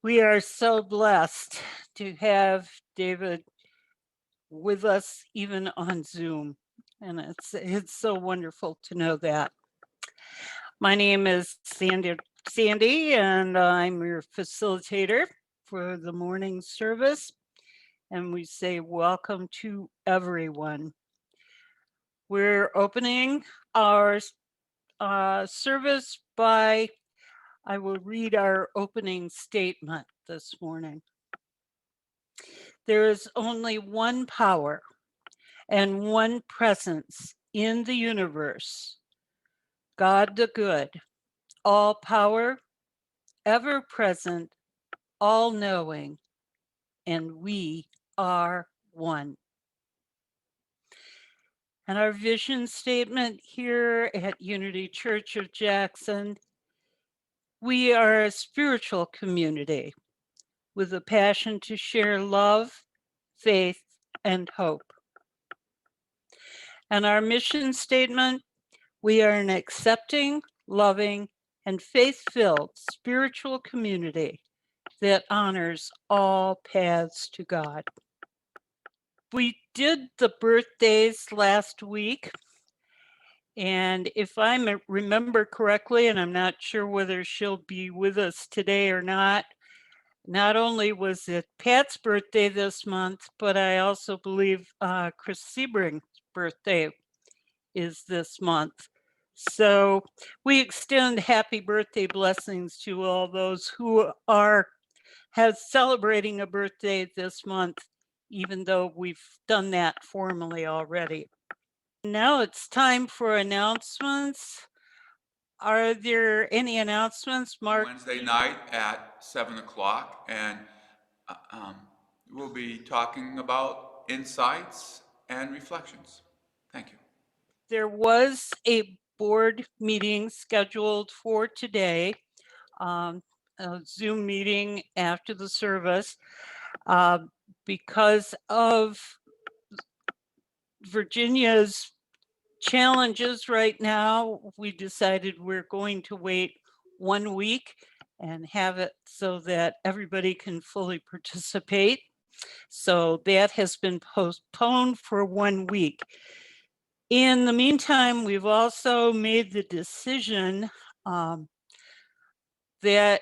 We are so blessed to have David with us even on Zoom, and it's so wonderful to know that. My name is Sandy, and I'm your facilitator for the morning service. And we say welcome to everyone. We're opening our service by, I will read our opening statement this morning. There is only one power and one presence in the universe, God the good, all power, ever present, all knowing, and we are one. And our vision statement here at Unity Church of Jackson, we are a spiritual community with a passion to share love, faith, and hope. And our mission statement, we are an accepting, loving, and faith-filled spiritual community that honors all paths to God. We did the birthdays last week, and if I remember correctly, and I'm not sure whether she'll be with us today or not, Not only was it Pat's birthday this month, but I also believe Chris Sebring's birthday is this month. So we extend happy birthday blessings to all those who are celebrating a birthday this month, even though we've done that formally already. Now it's time for announcements. Are there any announcements, Mark? Wednesday night at 7 o'clock, and we'll be talking about insights and reflections. Thank you. There was a board meeting scheduled for today, a Zoom meeting after the service. Because of Virginia's challenges right now, we decided we're going to wait 1 week and have it so that everybody can fully participate. So that has been postponed for 1 week. In the meantime, we've also made the decision that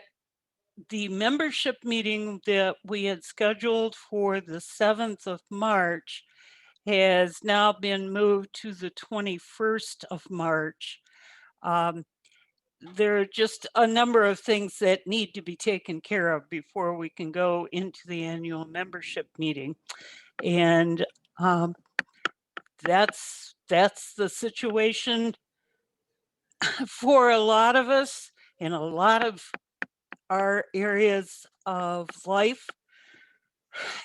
the membership meeting that we had scheduled for the 7th of March has now been moved to the 21st of March. There are just a number of things that need to be taken care of before we can go into the annual membership meeting. And that's the situation for a lot of us in a lot of our areas of life.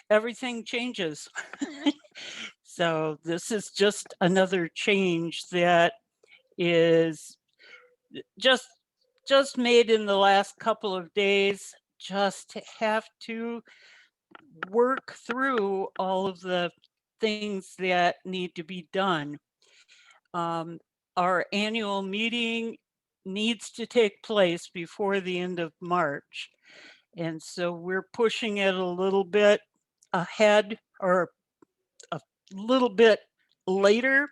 Everything changes. So this is just another change that is just made in the last couple of days. Just have to work through all of the things that need to be done. Our annual meeting needs to take place before the end of March. And so we're pushing it a little bit ahead or a little bit later.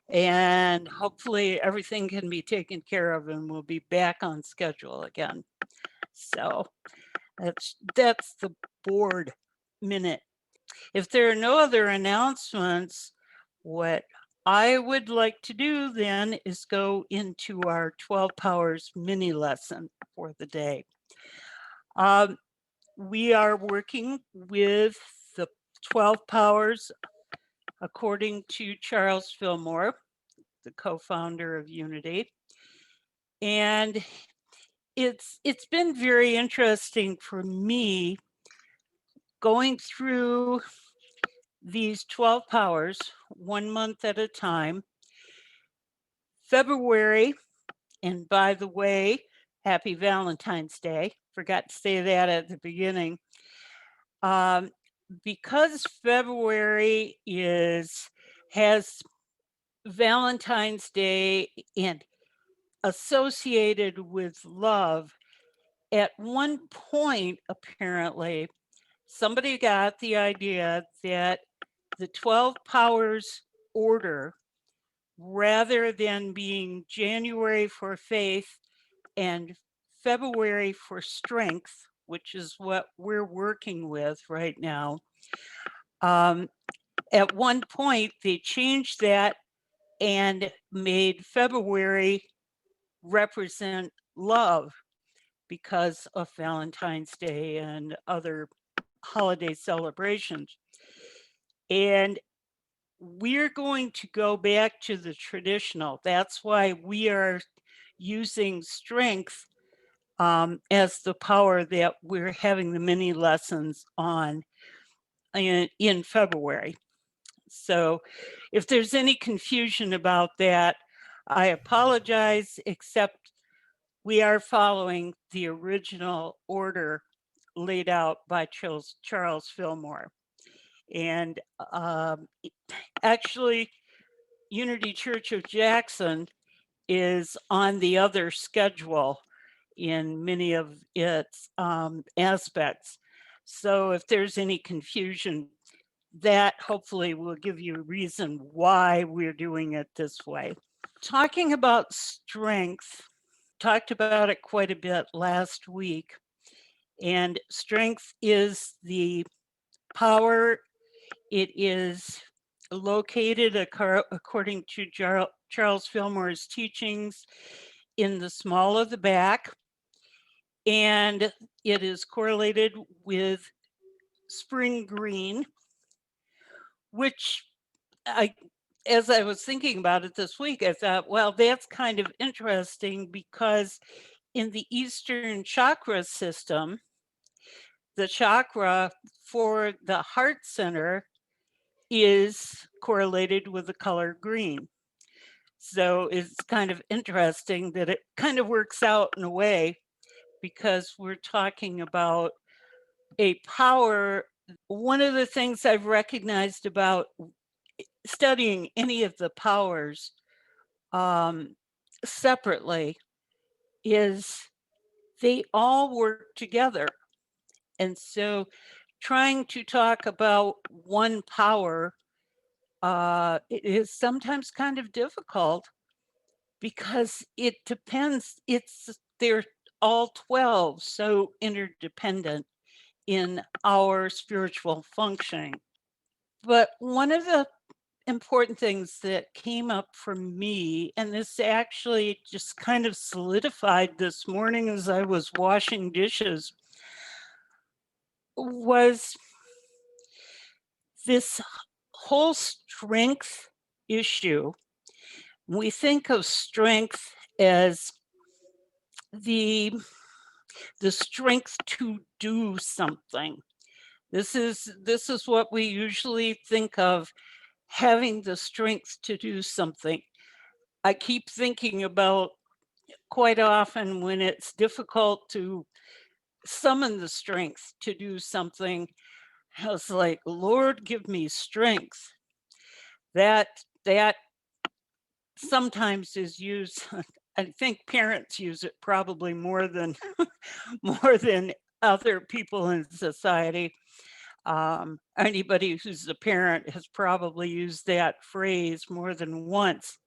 And hopefully everything can be taken care of and we'll be back on schedule again. So that's the board minute. If there are no other announcements, what I would like to do then is go into our 12 Powers mini lesson for the day. We are working with the 12 Powers according to Charles Fillmore, the co-founder of Unity. And it's been very interesting for me going through these 12 powers 1 month at a time. February, and by the way, happy Valentine's Day. Forgot to say that at the beginning. Because February has Valentine's Day and associated with love, at one point, apparently, somebody got the idea that the 12 powers order, rather than being January for faith and February for strength, which is what we're working with right now. At one point, they changed that and made February represent love because of Valentine's Day and other holiday celebrations. And we're going to go back to the traditional. That's why we are using strength as the power that we're having the mini lessons on in February. So if there's any confusion about that, I apologize, except we are following the original order laid out by Charles Fillmore. And actually, Unity Church of Jackson is on the other schedule in many of its aspects. So if there's any confusion, that hopefully will give you a reason why we're doing it this way. Talking about strength, talked about it quite a bit last week. And strength is the power. It is located, according to Charles Fillmore's teachings, in the small of the back, and it is correlated with spring green, which as I was thinking about it this week, I thought, well, that's kind of interesting because in the Eastern chakra system, the chakra for the heart center is correlated with the color green. So it's kind of interesting that it kind of works out in a way because we're talking about a power. One of the things I've recognized about studying any of the powers separately is they all work together. And so trying to talk about one power it is sometimes kind of difficult because it depends. They're all 12 so interdependent in our spiritual functioning. But one of the important things that came up for me, and this actually just kind of solidified this morning as I was washing dishes, was this whole strength issue. We think of strength as the strength to do something. This is what we usually think of, having the strength to do something. I keep thinking about quite often when it's difficult to summon the strength to do something. I was like, Lord, give me strength. That sometimes is used. I think parents use it probably more than more than other people in society. Anybody who's a parent has probably used that phrase more than once.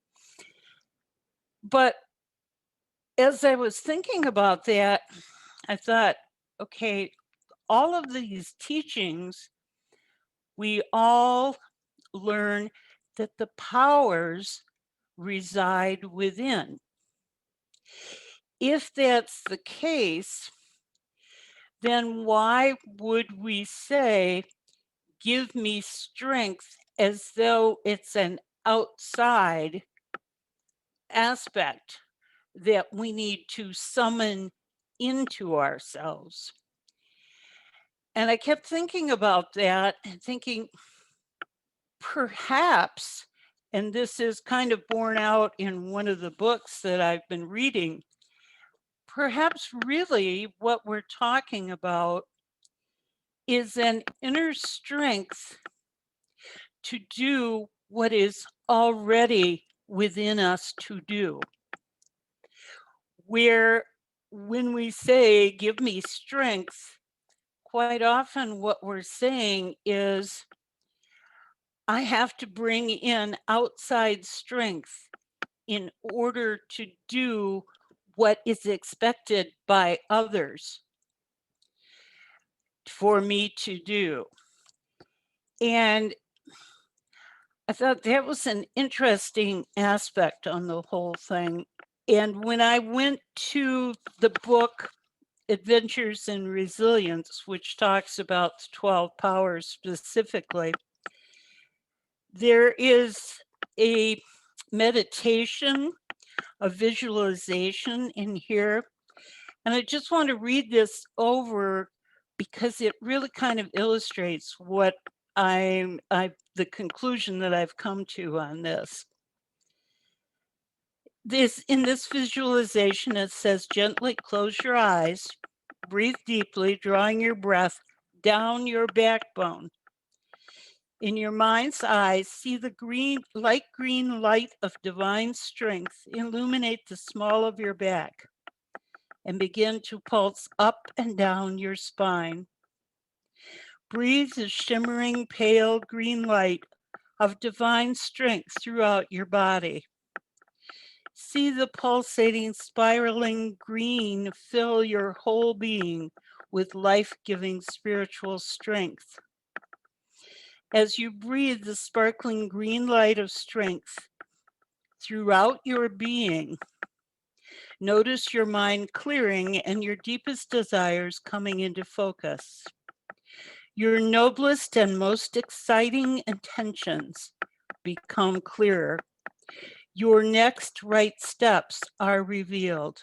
But as I was thinking about that, I thought, okay, all of these teachings, we all learn that the powers reside within. If that's the case, then why would we say, give me strength, as though it's an outside aspect that we need to summon into ourselves? And I kept thinking about that and thinking, perhaps, and this is kind of borne out in one of the books that I've been reading, perhaps really what we're talking about is an inner strength to do what is already within us to do. Where when we say, give me strength, quite often what we're saying is, I have to bring in outside strength in order to do what is expected by others for me to do. And I thought that was an interesting aspect on the whole thing. And when I went to the book Adventures in Resilience, which talks about the 12 powers specifically, there is a meditation, a visualization in here. And I just want to read this over because it really kind of illustrates what the conclusion that I've come to on this. In this visualization, it says, gently close your eyes, breathe deeply, drawing your breath down your backbone. In your mind's eye, see the light green light of divine strength illuminate the small of your back and begin to pulse up and down your spine. Breathe the shimmering pale green light of divine strength throughout your body. See the pulsating, spiraling green fill your whole being with life-giving spiritual strength. As you breathe the sparkling green light of strength throughout your being, notice your mind clearing and your deepest desires coming into focus. Your noblest and most exciting intentions become clearer. Your next right steps are revealed.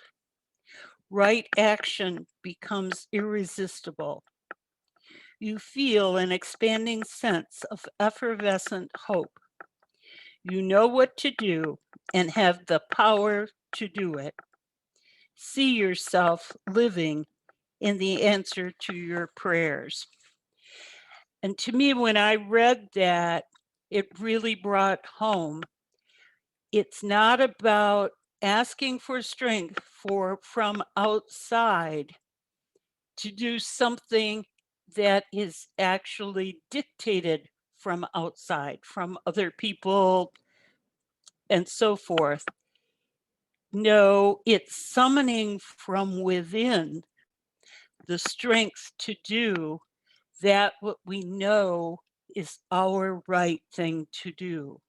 Right action becomes irresistible. You feel an expanding sense of effervescent hope. You know what to do and have the power to do it. See yourself living in the answer to your prayers. And to me, when I read that, it really brought home. It's not about asking for strength from outside to do something that is actually dictated from outside, from other people and so forth. No, it's summoning from within the strength to do that what we know is our right thing to do.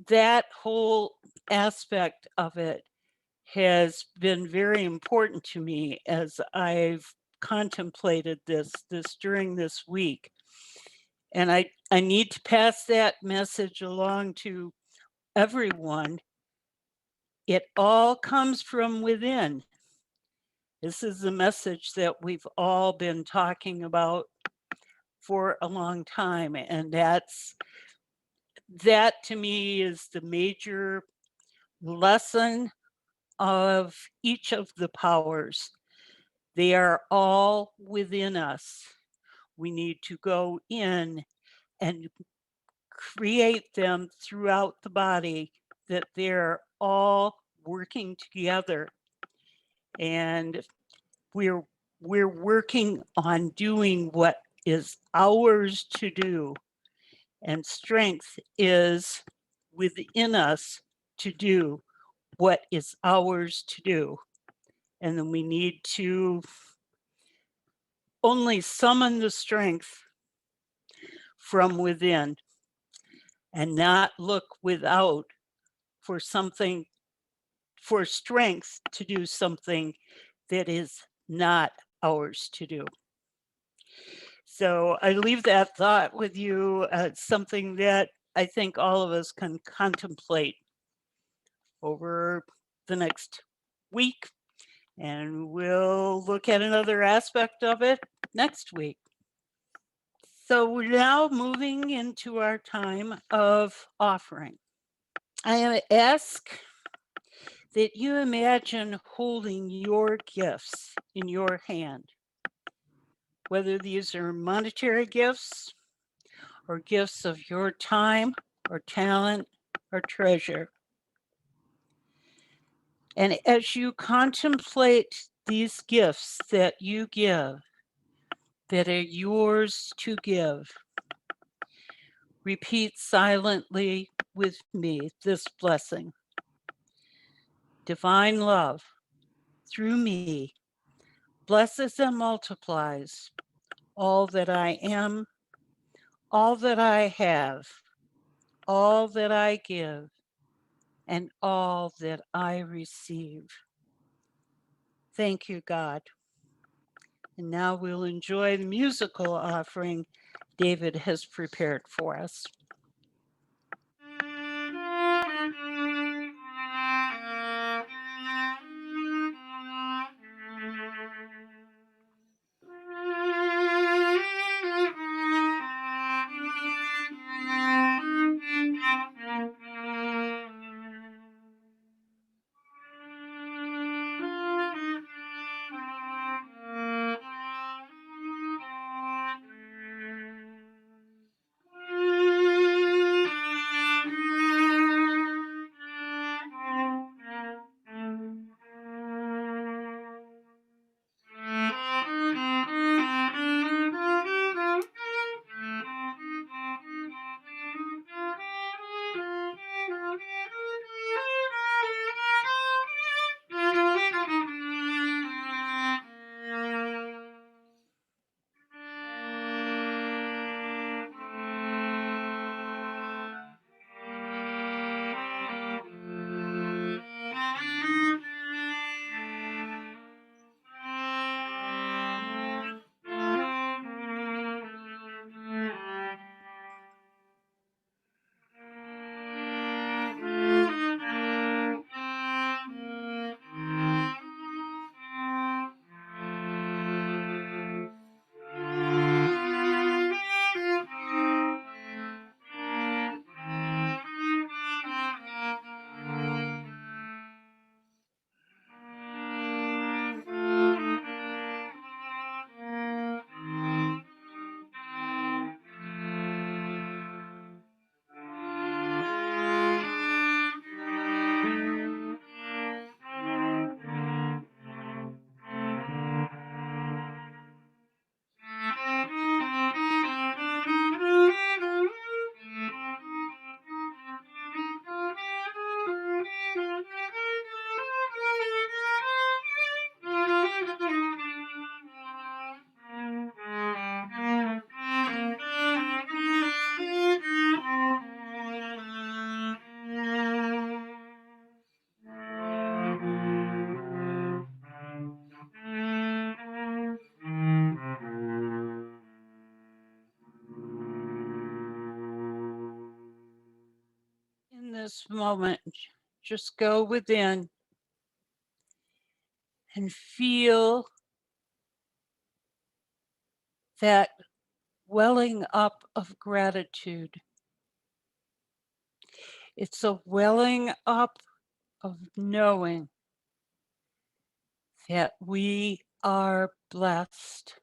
That whole aspect of it has been very important to me as I've contemplated this during this week. And I need to pass that message along to everyone. It all comes from within. This is the message that we've all been talking about for a long time. And that to me is the major lesson of each of the powers. They are all within us. We need to go in and create them throughout the body, that they're all working together. And we're working on doing what is ours to do. And strength is within us to do what is ours to do. And then we need to only summon the strength from within and not look without for something, for strength to do something that is not ours to do. So I leave that thought with you as something that I think all of us can contemplate over the next week. And we'll look at another aspect of it next week. So we're now moving into our time of offering. I ask that you imagine holding your gifts in your hand, whether these are monetary gifts or gifts of your time or talent or treasure. And as you contemplate these gifts that you give, that are yours to give, repeat silently with me this blessing. Divine love, through me, blesses and multiplies all that I am, all that I have, all that I give, and all that I receive. Thank you, God. And now we'll enjoy the musical offering David has prepared for us. this moment, just go within and feel that welling up of gratitude. It's a welling up of knowing that we are blessed.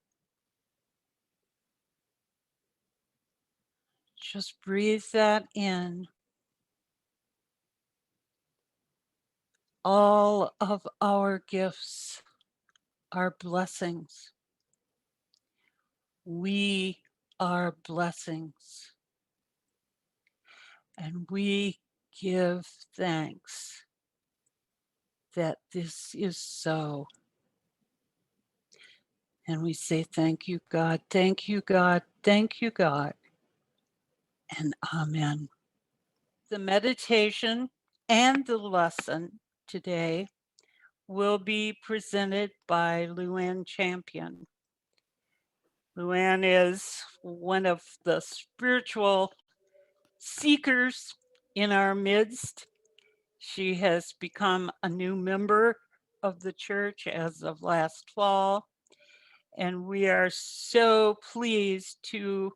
Just breathe that in. All of our gifts are blessings. We are blessings. And we give thanks that this is so. And we say, thank you, God. Thank you, God. Thank you, God. And amen. The meditation and the lesson today will be presented by Luann Champion. Luann is one of the spiritual seekers in our midst. She has become a new member of the church as of last fall, and we are so pleased to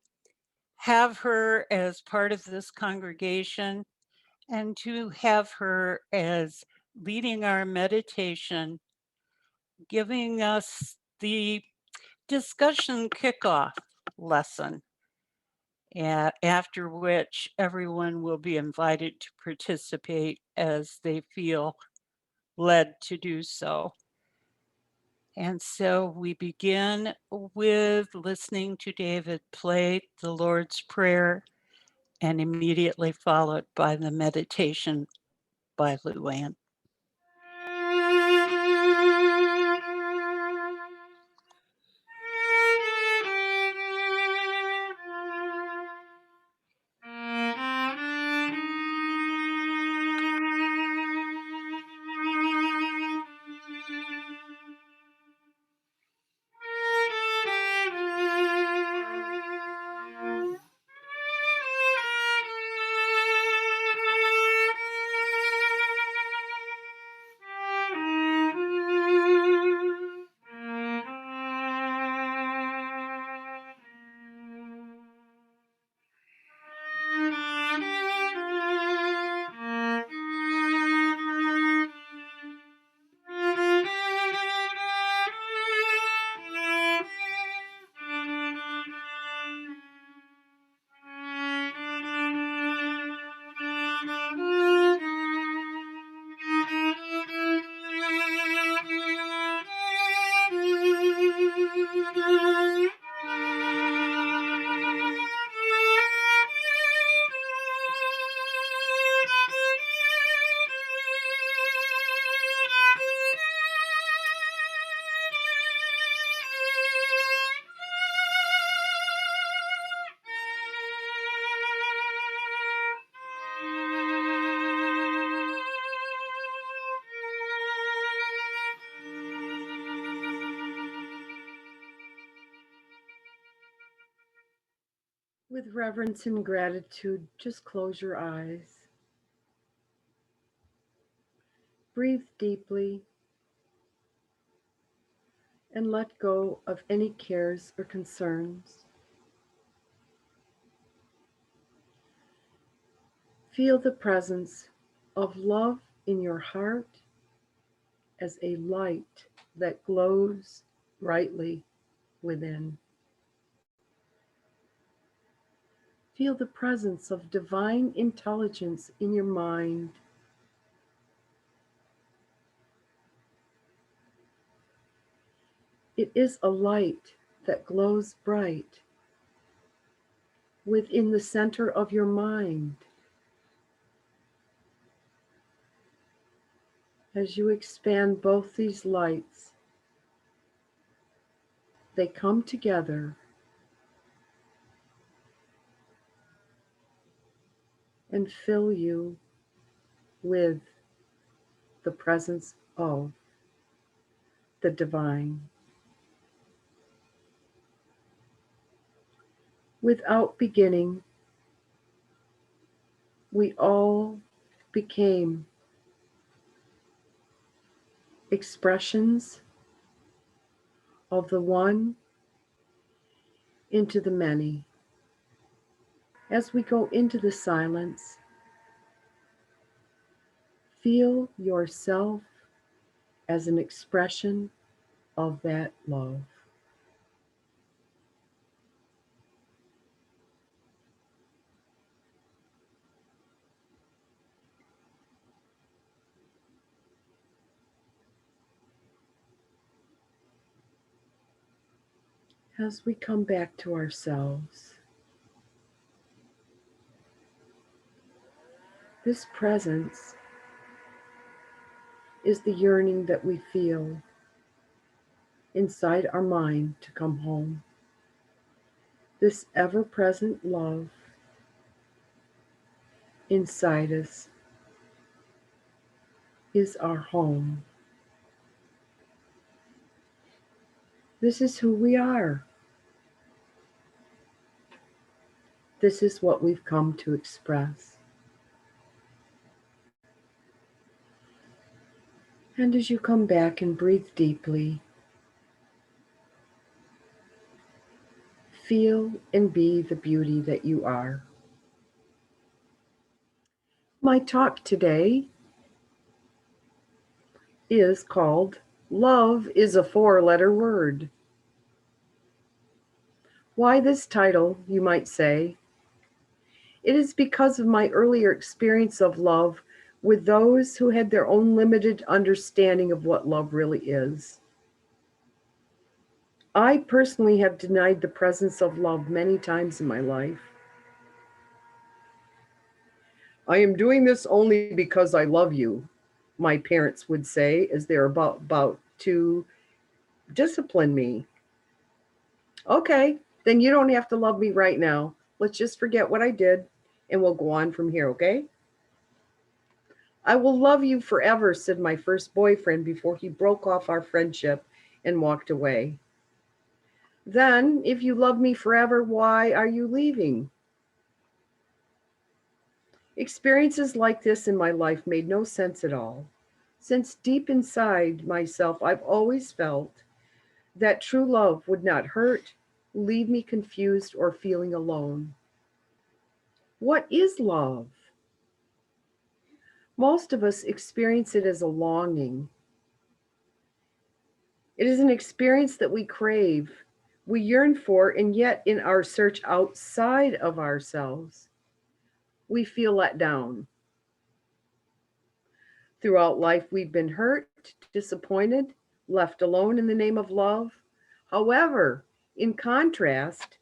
have her as part of this congregation and to have her as leading our meditation, giving us the discussion kickoff lesson, after which everyone will be invited to participate as they feel led to do so. And so we begin with listening to David play the Lord's Prayer and immediately followed by the meditation by Luann. With reverence and gratitude, just close your eyes. Breathe deeply and let go of any cares or concerns. Feel the presence of love in your heart as a light that glows brightly within. Feel the presence of divine intelligence in your mind. It is a light that glows bright within the center of your mind. As you expand both these lights, they come together and fill you with the presence of the divine. Without beginning, we all became expressions of the one into the many. As we go into the silence, feel yourself as an expression of that love. As we come back to ourselves, this presence is the yearning that we feel inside our mind to come home. This ever present love inside us is our home. This is who we are. This is what we've come to express. And as you come back and breathe deeply, feel and be the beauty that you are. My talk today is called Love is a Four-Letter Word. Why this title, you might say? It is because of my earlier experience of love with those who had their own limited understanding of what love really is. I personally have denied the presence of love many times in my life. I am doing this only because I love you, my parents would say as they're about to discipline me. Okay, then you don't have to love me right now. Let's just forget what I did and we'll go on from here, okay? I will love you forever, said my first boyfriend before he broke off our friendship and walked away. Then, if you love me forever, why are you leaving? Experiences like this in my life made no sense at all, since deep inside myself, I've always felt that true love would not hurt, leave me confused, or feeling alone. What is love? Most of us experience it as a longing. It is an experience that we crave, we yearn for, and yet in our search outside of ourselves, we feel let down. Throughout life, we've been hurt, disappointed, left alone in the name of love. However, in contrast,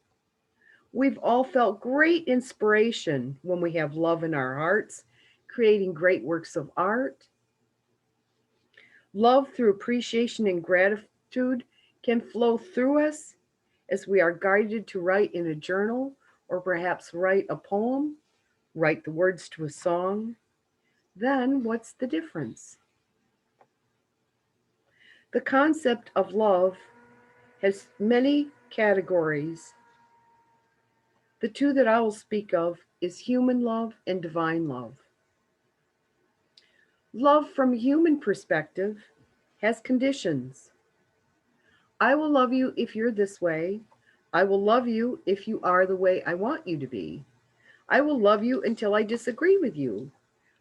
we've all felt great inspiration when we have love in our hearts, creating great works of art. Love through appreciation and gratitude can flow through us as we are guided to write in a journal or perhaps write a poem, write the words to a song. Then what's the difference? The concept of love has many categories. The two that I will speak of is human love and divine love. Love from a human perspective has conditions. I will love you if you're this way. I will love you if you are the way I want you to be. I will love you until I disagree with you.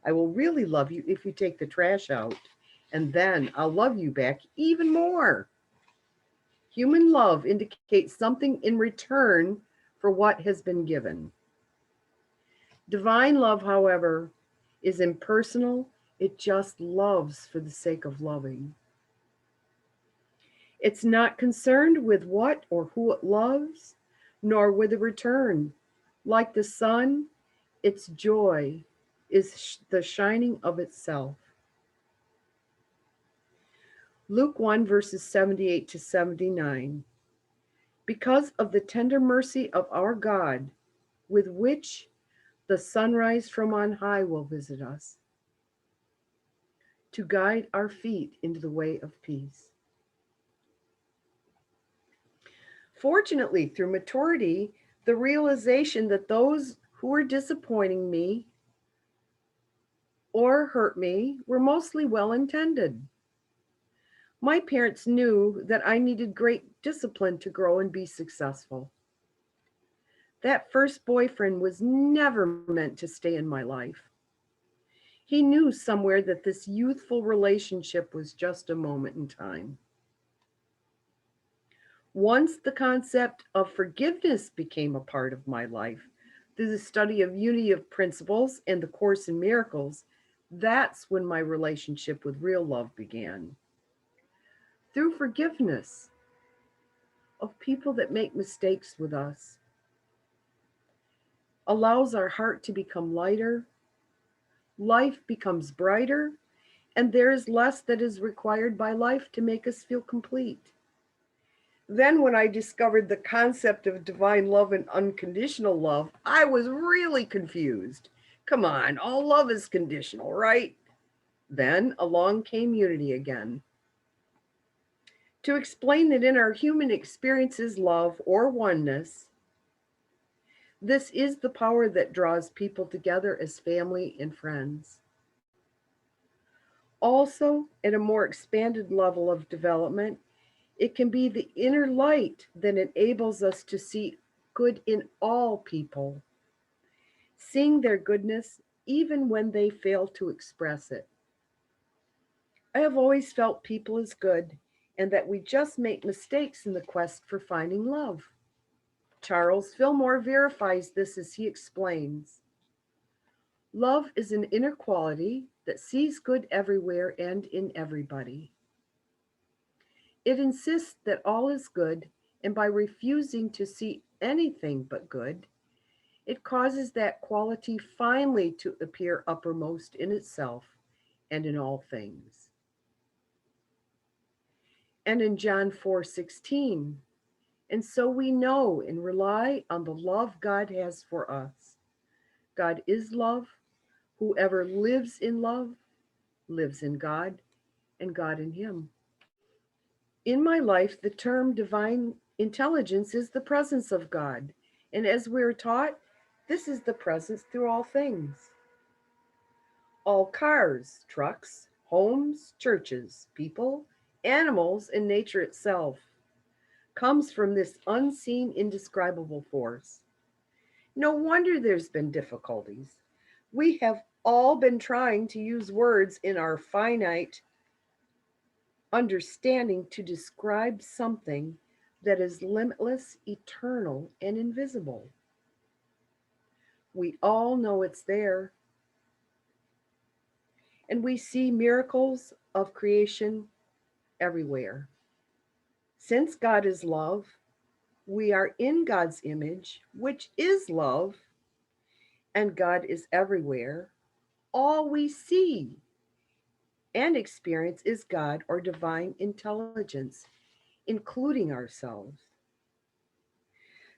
I will really love you if you take the trash out, and then I'll love you back even more. Human love indicates something in return for what has been given. Divine love, however, is impersonal. It just loves for the sake of loving. It's not concerned with what or who it loves, nor with a return. Like the sun, its joy is the shining of itself. Luke 1, verses 78 to 79. Because of the tender mercy of our God, with which the sunrise from on high will visit us, to guide our feet into the way of peace. Fortunately, through maturity, the realization that those who are disappointing me or hurt me were mostly well intended. My parents knew that I needed great discipline to grow and be successful. That first boyfriend was never meant to stay in my life. He knew somewhere that this youthful relationship was just a moment in time. Once the concept of forgiveness became a part of my life, through the study of unity of principles and the Course in Miracles, that's when my relationship with real love began. Through forgiveness of people that make mistakes with us, allows our heart to become lighter, life becomes brighter, and there is less that is required by life to make us feel complete. Then, when I discovered the concept of divine love and unconditional love, I was really confused. Come on, all love is conditional, right? Then along came unity again. To explain that in our human experiences, love or oneness, this is the power that draws people together as family and friends. Also, at a more expanded level of development, it can be the inner light that enables us to see good in all people, seeing their goodness even when they fail to express it. I have always felt people as good and that we just make mistakes in the quest for finding love. Charles Fillmore verifies this as he explains. Love is an inner quality that sees good everywhere and in everybody. It insists that all is good, and by refusing to see anything but good, it causes that quality finally to appear uppermost in itself and in all things. And in John 4:16, and so we know and rely on the love God has for us. God is love. Whoever lives in love lives in God and God in him. In my life, the term divine intelligence is the presence of God. And as we're taught, this is the presence through all things. All cars, trucks, homes, churches, people, animals, and nature itself comes from this unseen, indescribable force. No wonder there's been difficulties. We have all been trying to use words in our finite understanding to describe something that is limitless, eternal, and invisible. We all know it's there. And we see miracles of creation everywhere. Since God is love, we are in God's image, which is love, and God is everywhere. All we see and experience is God or divine intelligence, including ourselves.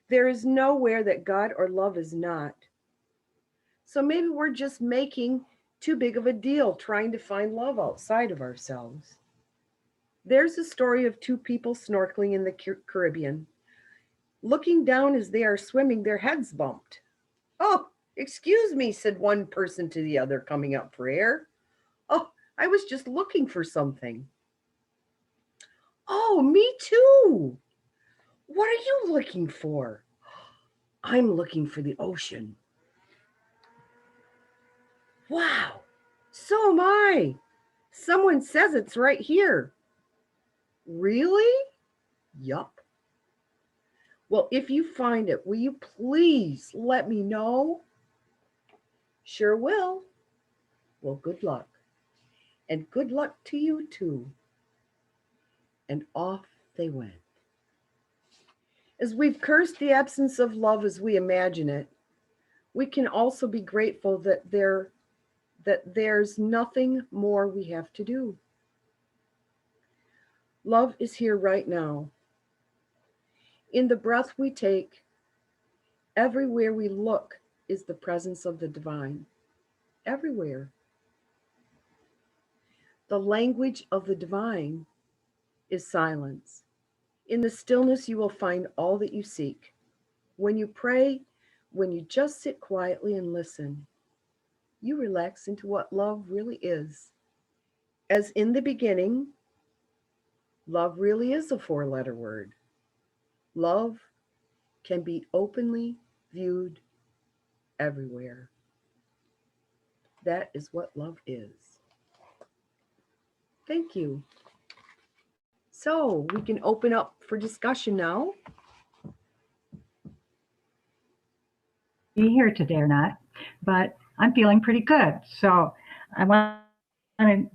There is nowhere that God or love is not. So maybe we're just making too big of a deal trying to find love outside of ourselves. There's a story of two people snorkeling in the Caribbean. Looking down as they are swimming, their heads bumped. Oh, excuse me, said one person to the other, coming up for air. Oh, I was just looking for something. Oh, me too. What are you looking for? I'm looking for the ocean. Wow, so am I. Someone says it's right here. Really? Yup. Well, if you find it, will you please let me know? Sure will. Well, good luck. And good luck to you too. And off they went. As we've cursed the absence of love as we imagine it, we can also be grateful that there's nothing more we have to do. Love is here right now. In the breath we take, everywhere we look is the presence of the divine. Everywhere. The language of the divine is silence. In the stillness, you will find all that you seek. When you pray, when you just sit quietly and listen, you relax into what love really is. As in the beginning, love really is a four-letter word. Love can be openly viewed everywhere. That is what love is. Thank you. So we can open up for discussion now. Be here today or not, but I'm feeling pretty good. So didn't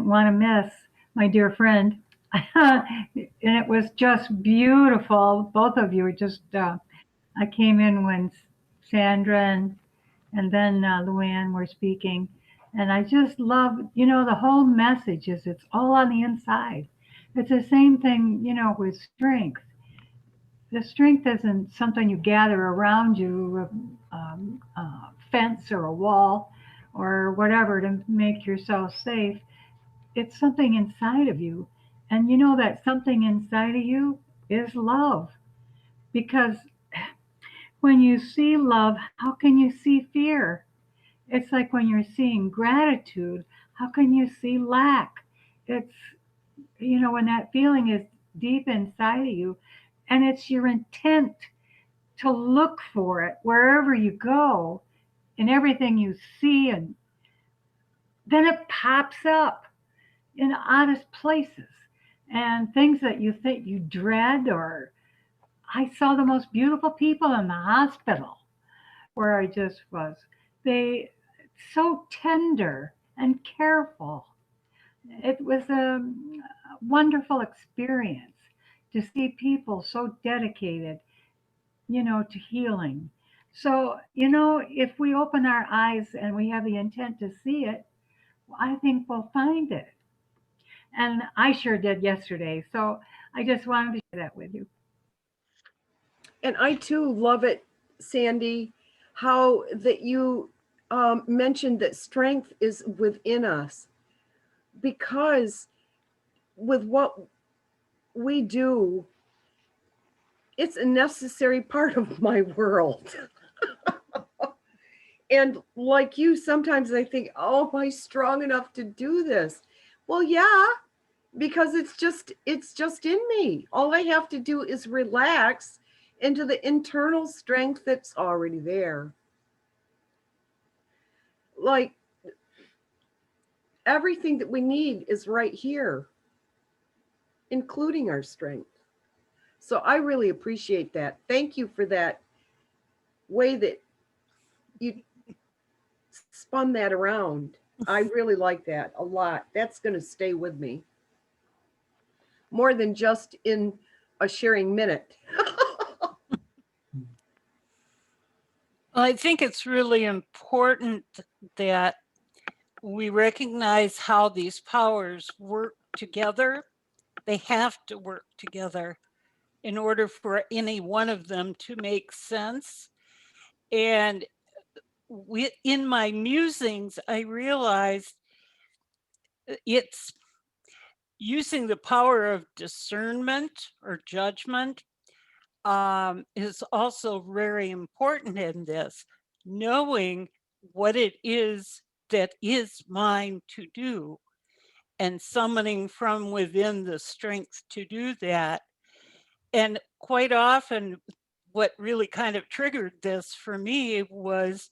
want to miss my dear friend. And it was just beautiful. Both of you were just, I came in when Sandra and then Luann were speaking. And I just love, the whole message is it's all on the inside. It's the same thing, with strength. The strength isn't something you gather around you, a fence or a wall or whatever to make yourself safe. It's something inside of you. And you know that something inside of you is love. Because when you see love, how can you see fear? It's like when you're seeing gratitude, how can you see lack? It's, when that feeling is deep inside of you and it's your intent to look for it wherever you go in everything you see, and then it pops up in honest places and things that you think you dread. Or I saw the most beautiful people in the hospital where I just was. They so tender and careful. It was a wonderful experience to see people so dedicated, to healing. So, if we open our eyes and we have the intent to see it, I think we'll find it. And I sure did yesterday. So I just wanted to share that with you. And I too love it, Sandy, how that you mentioned that strength is within us, because with what we do, it's a necessary part of my world. And like you, sometimes I think, oh, am I strong enough to do this? Well, yeah, because it's just in me. All I have to do is relax into the internal strength that's already there. Like everything that we need is right here, including our strength. So I really appreciate that. Thank you for that way that you spun that around. I really like that a lot. That's going to stay with me more than just in a sharing minute. I think it's really important that we recognize how these powers work together. They have to work together in order for any one of them to make sense. And in my musings, I realized it's using the power of discernment or judgment is also very important in this, knowing what it is that is mine to do and summoning from within the strength to do that. And quite often, what really kind of triggered this for me was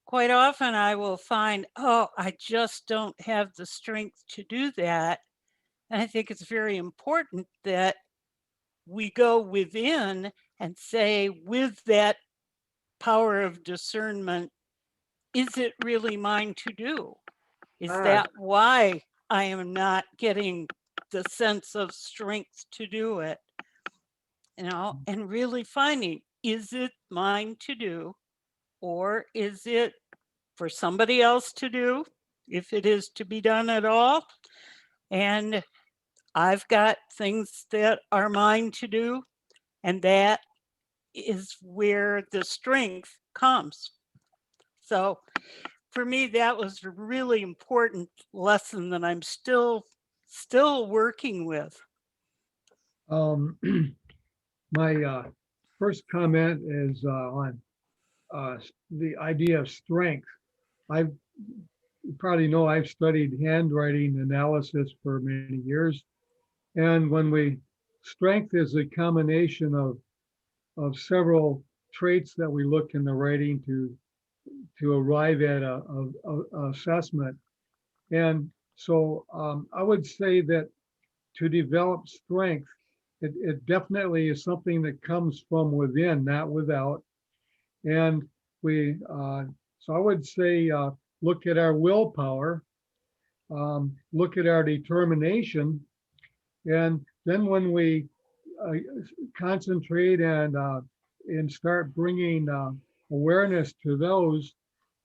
quite often I will find, oh, I just don't have the strength to do that. And I think it's very important that we go within and say, with that power of discernment, is it really mine to do? Is that why I am not getting the sense of strength to do it? And really finding, is it mine to do, or is it for somebody else to do, if it is to be done at all? And I've got things that are mine to do, and that is where the strength comes. So for me, that was a really important lesson that I'm still working with. My first comment is on the idea of strength. I've you probably know I've studied handwriting analysis for many years. And when we strength is a combination of several traits that we look in the writing to arrive at a assessment. And so I would say that to develop strength, it definitely is something that comes from within, not without. And so I would say, look at our willpower, look at our determination, and then when we uh, concentrate and start bringing awareness to those,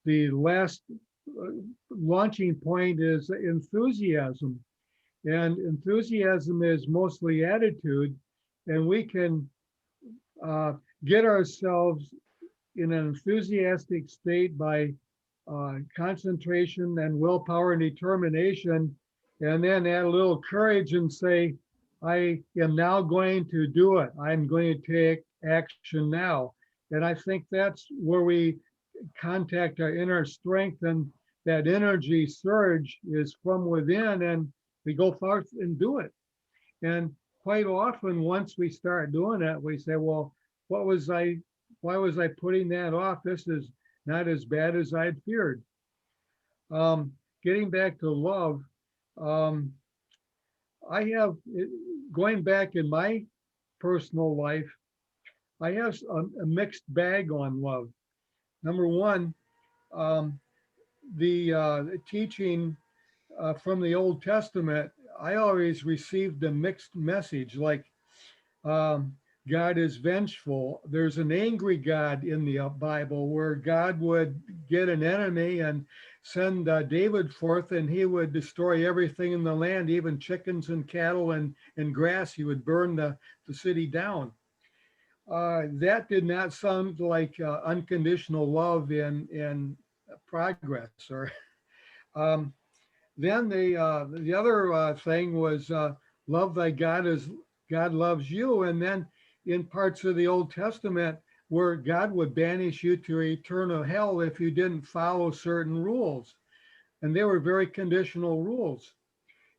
the last uh, launching point is enthusiasm. And enthusiasm is mostly attitude, and we can uh, get ourselves in an enthusiastic state by concentration and willpower and determination, and then add a little courage and say, I am now going to do it. I'm going to take action now. And I think that's where we contact our inner strength, and that energy surge is from within, and we go forth and do it. And quite often, once we start doing it, we say, well, what was I, why was I putting that off? This is not as bad as I'd feared. Getting back to love, um, I have, going back in my personal life, I have a mixed bag on love. Number one, um, the teaching from the Old Testament, I always received a mixed message, like um, God is vengeful. There's an angry God in the Bible where God would get an enemy and send David forth, and he would destroy everything in the land, even chickens and cattle and grass. He would burn the city down. That did not sound like unconditional love in progress. Or um, then the other thing was love thy God as God loves you. And then in parts of the Old Testament where God would banish you to eternal hell if you didn't follow certain rules. And they were very conditional rules.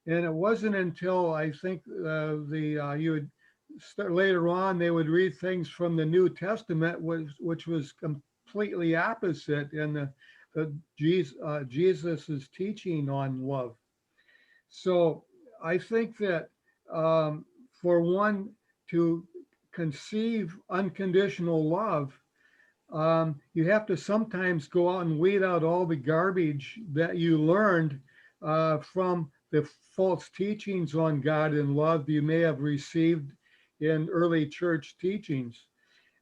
And it wasn't until I think you would start later on, they would read things from the New Testament, which was completely opposite in Jesus's teaching on love. So I think that for one to conceive unconditional love, you have to sometimes go out and weed out all the garbage that you learned from the false teachings on God and love you may have received in early church teachings.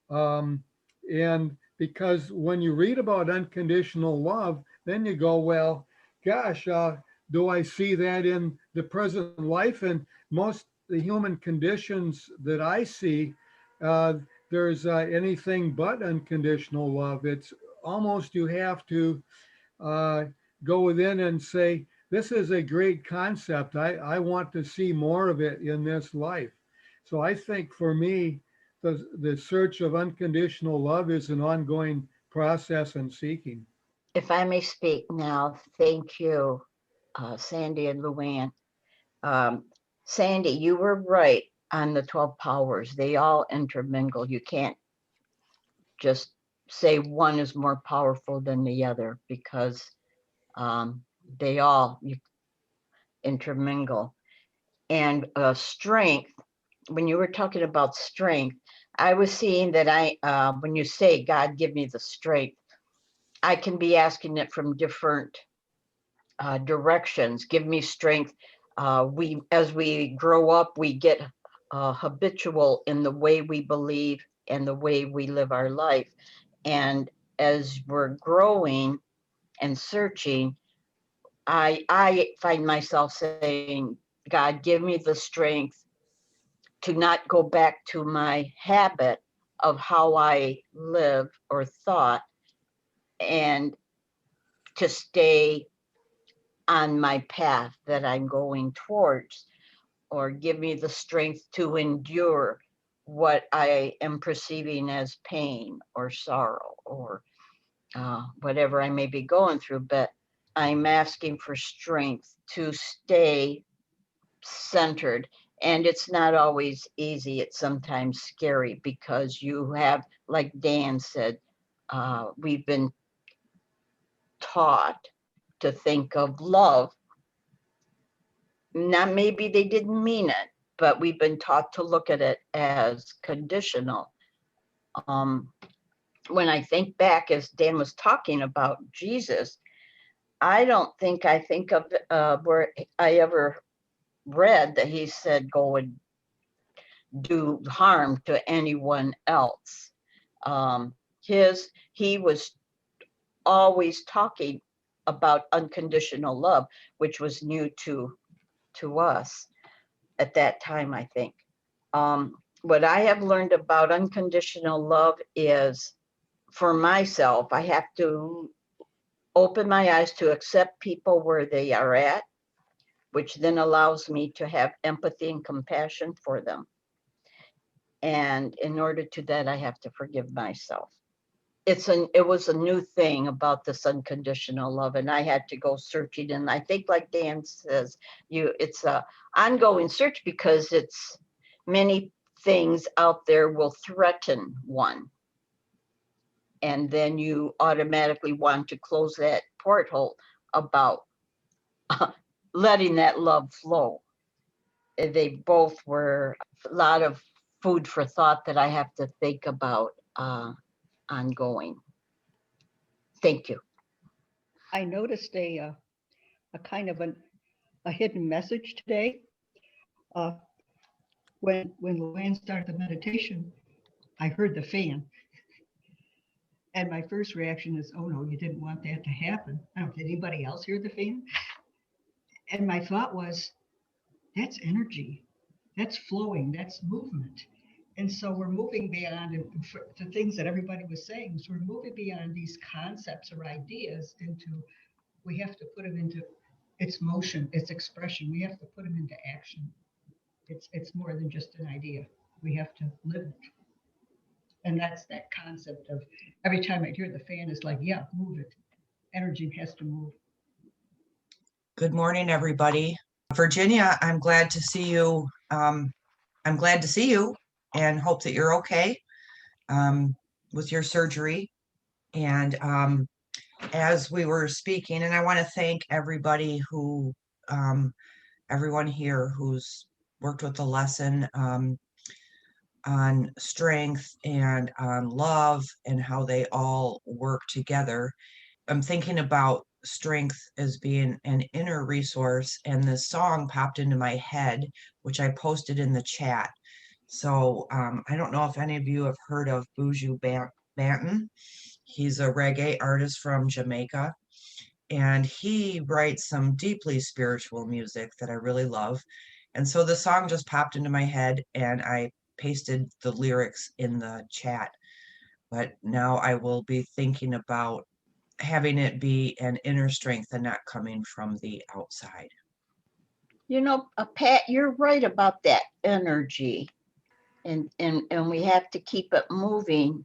And because when you read about unconditional love, then you go, well, gosh, do I see that in the present life? And most the human conditions that I see, there's anything but unconditional love. It's almost you have to go within and say, this is a great concept. I want to see more of it in this life. So I think for me, the search of unconditional love is an ongoing process and seeking. If I may speak now, thank you, Sandy and Luann. Sandy, you were right on the 12 powers. They all intermingle. You can't just say one is more powerful than the other, because they all intermingle. And strength, when you were talking about strength, I was seeing that when you say, God, give me the strength, I can be asking it from different directions. Give me strength. As we grow up, we get habitual in the way we believe and the way we live our life. And as we're growing and searching, I find myself saying, God, give me the strength to not go back to my habit of how I live or thought, and to stay on my path that I'm going towards, or give me the strength to endure what I am perceiving as pain or sorrow, or whatever I may be going through, but I'm asking for strength to stay centered. And it's not always easy. It's sometimes scary because you have, like Dan said, we've been taught to think of love. Not maybe they didn't mean it, but we've been taught to look at it as conditional. When I think back, as Dan was talking about Jesus, I don't think I think of where I ever read that he said, go and do harm to anyone else. He was always talking about unconditional love, which was new to us at that time, I think. What I have learned about unconditional love is, for myself, I have to open my eyes to accept people where they are at, which then allows me to have empathy and compassion for them. And in order to that, I have to forgive myself. It was a new thing about this unconditional love, and I had to go searching. And I think, like Dan says, it's a ongoing search, because it's many things out there will threaten one, and then you automatically want to close that porthole about letting that love flow. They both were a lot of food for thought that I have to think about ongoing. Thank you. I noticed a kind of a hidden message today. Uh, when Luann started the meditation, I heard the fan. And my first reaction is, oh no, you didn't want that to happen. Did anybody else hear the fan? And my thought was, that's energy. That's flowing. That's movement. And so we're moving beyond the things that everybody was saying. So we're moving beyond these concepts or ideas we have to put them into its motion, its expression. We have to put them into action. It's more than just an idea. We have to live it. And that's that concept of every time I hear the fan, is like, yeah, move it. Energy has to move. Good morning, everybody. Virginia, I'm glad to see you. I'm glad to see you and hope that you're okay with your surgery. And as we were speaking, and I want to thank everybody everyone here who's worked with the lesson on strength and on love and how they all work together. I'm thinking about strength as being an inner resource, and this song popped into my head, which I posted in the chat. So I don't know if any of you have heard of Buju Banton. He's a reggae artist from Jamaica, and he writes some deeply spiritual music that I really love. And so the song just popped into my head, and I pasted the lyrics in the chat. But now I will be thinking about having it be an inner strength and not coming from the outside. You know, Pat, you're right about that energy, and we have to keep it moving.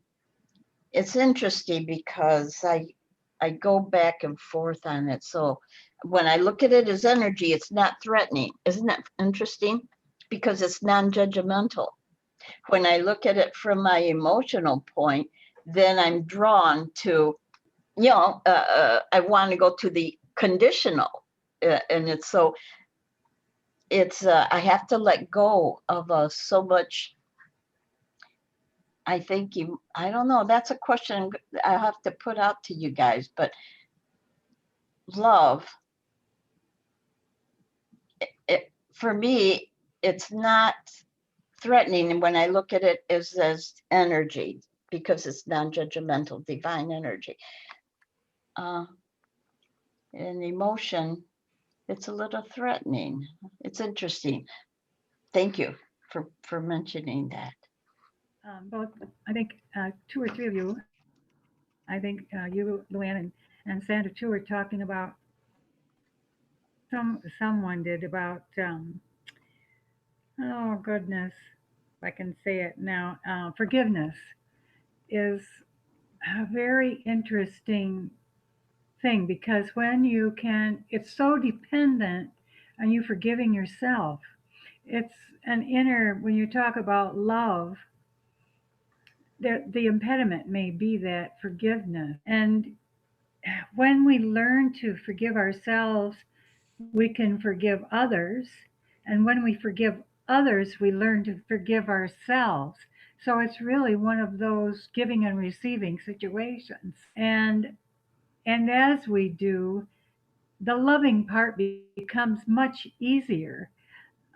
It's interesting because I go back and forth on it. So when I look at it as energy, it's not threatening. Isn't that interesting? Because it's non-judgmental. When I look at it from my emotional point, then I'm drawn to, I want to go to the conditional, and it's so. I have to let go of so much. I think I don't know. That's a question I have to put out to you guys. But love, for me, it's not threatening. And when I look at it as energy, because it's non-judgmental, divine energy. And emotion, it's a little threatening. It's interesting. Thank you for mentioning that. Both, I think, two or three of you, I think you, Luann, and Sandra too, were talking about, someone did about, oh goodness, if I can say it now, forgiveness is a very interesting thing, because when you can, it's so dependent on you forgiving yourself. It's an inner, when you talk about love, the impediment may be that forgiveness. And when we learn to forgive ourselves, we can forgive others. And when we forgive others, we learn to forgive ourselves. So it's really one of those giving and receiving situations. And as we do, the loving part becomes much easier.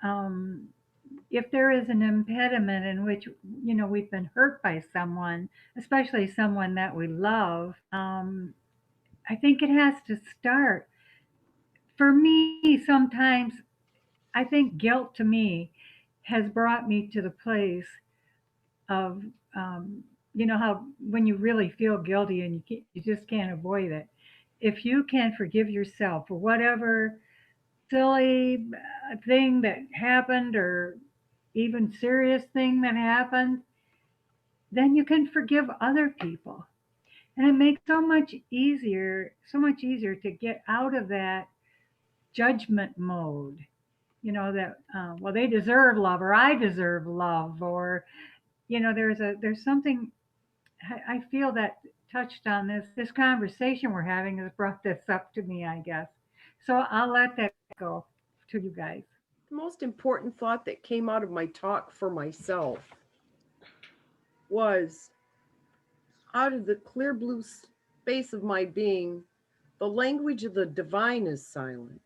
Um, if there is an impediment in which, we've been hurt by someone, especially someone that we love, I think it has to start. For me, sometimes I think guilt to me has brought me to the place of, how when you really feel guilty and you just can't avoid it. If you can forgive yourself for whatever silly thing that happened, or even serious thing that happened, then you can forgive other people. And it makes so much easier to get out of that judgment mode. That well, they deserve love, or I deserve love, or there's something I feel that touched on this conversation we're having has brought this up to me, I guess. So I'll let that go to you guys. The most important thought that came out of my talk for myself was, out of the clear blue space of my being, the language of the divine is silence.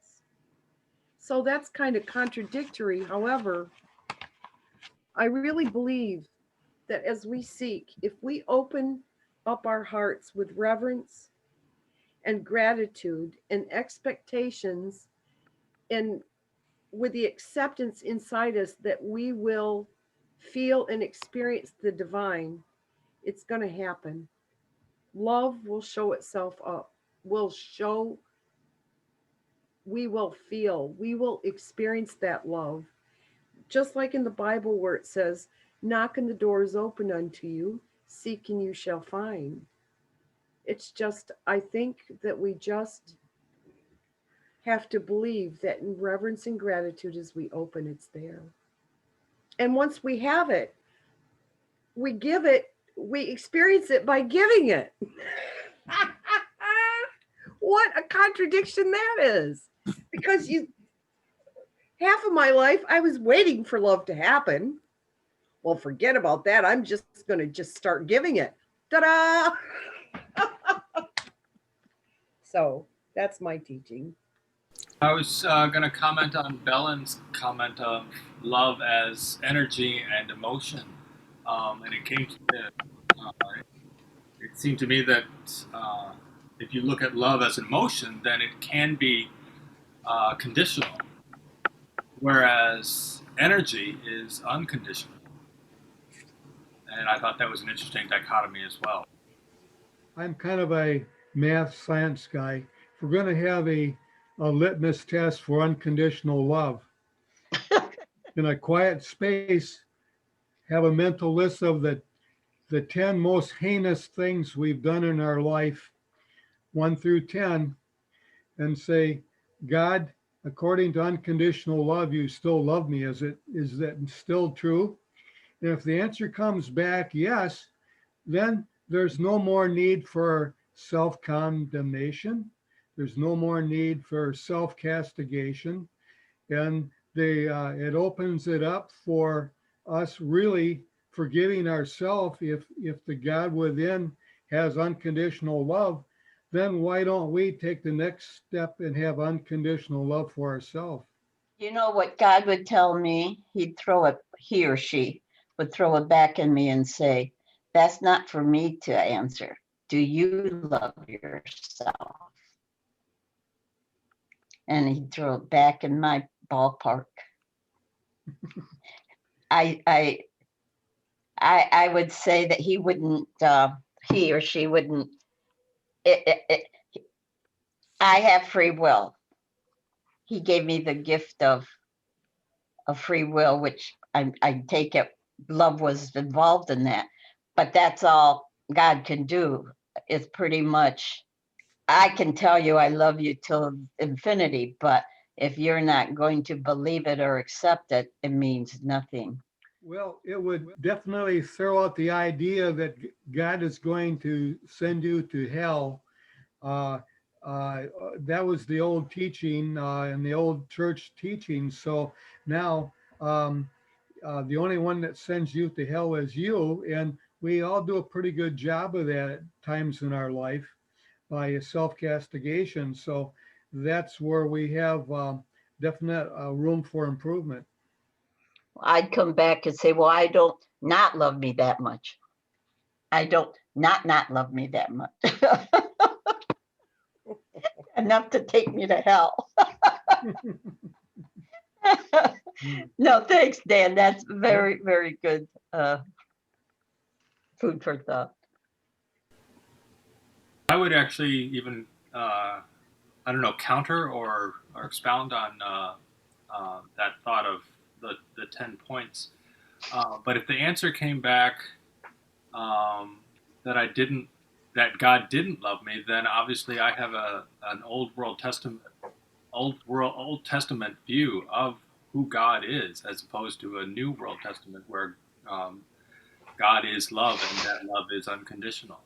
So that's kind of contradictory. However, I really believe that as we seek, if we open up our hearts with reverence and gratitude and expectations, and with the acceptance inside us that we will feel and experience the divine, it's going to happen. Love will show itself up. We will feel, we will experience that love. Just like in the Bible where it says, knock and the door is open unto you, seek and you shall find. It's just, I think that we just have to believe that in reverence and gratitude, as we open, it's there. And once we have it, we give it, we experience it by giving it. What a contradiction that is. Because half of my life, I was waiting for love to happen. Well, forget about that. I'm just going to just start giving it. Ta-da! So that's my teaching. I was going to comment on Bellen's comment of love as energy and emotion, and it seemed to me that if you look at love as emotion, then it can be conditional, whereas energy is unconditional. And I thought that was an interesting dichotomy as well. I'm kind of a math science guy. If we're going to have a litmus test for unconditional love, in a quiet space, have a mental list of the 10 most heinous things we've done in our life, 1 through 10, and say, God, according to unconditional love, you still love me. Is that still true? And if the answer comes back yes, then there's no more need for self-condemnation. There's no more need for self-castigation. And it opens it up for us really forgiving ourselves. If the God within has unconditional love, then why don't we take the next step and have unconditional love for ourselves? You know what God would tell me? He or she would throw it back in me and say, that's not for me to answer. Do you love yourself? And he'd throw it back in my ballpark. I would say that he or she wouldn't. I have free will. He gave me the gift of free will, which I take it love was involved in that. But that's all God can do. it's pretty much, I can tell you I love you till infinity, but if you're not going to believe it or accept it, it means nothing. Well, it would definitely throw out the idea that God is going to send you to hell. Uh, that was the old teaching and the old church teaching. So now the only one that sends you to hell is you. And we all do a pretty good job of that at times in our life by self-castigation. So that's where we have definite room for improvement. I'd come back and say, well, I don't not love me that much. I don't not love me that much. Enough to take me to hell. No, thanks, Dan. That's very, very good food for thought. I would actually even, I don't know, counter or expound on that thought of the 10 points. But if the answer came back that God didn't love me, then obviously I have an Old Testament view of who God is, as opposed to a New World Testament where God is love and that love is unconditional.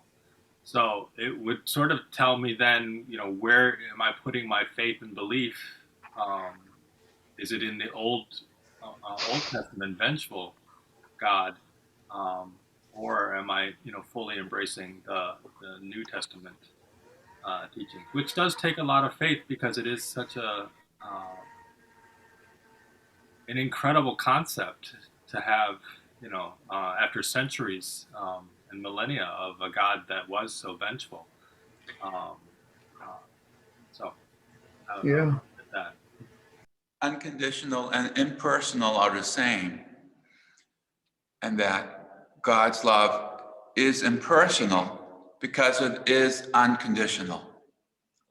So it would sort of tell me then, where am I putting my faith and belief? Is it in the Old Testament vengeful God, or am I, fully embracing the New Testament teaching, which does take a lot of faith because it is such an incredible concept to have, after centuries and millennia of a God that was so vengeful. So, Yeah. that. Unconditional and impersonal are the same, and that God's love is impersonal because it is unconditional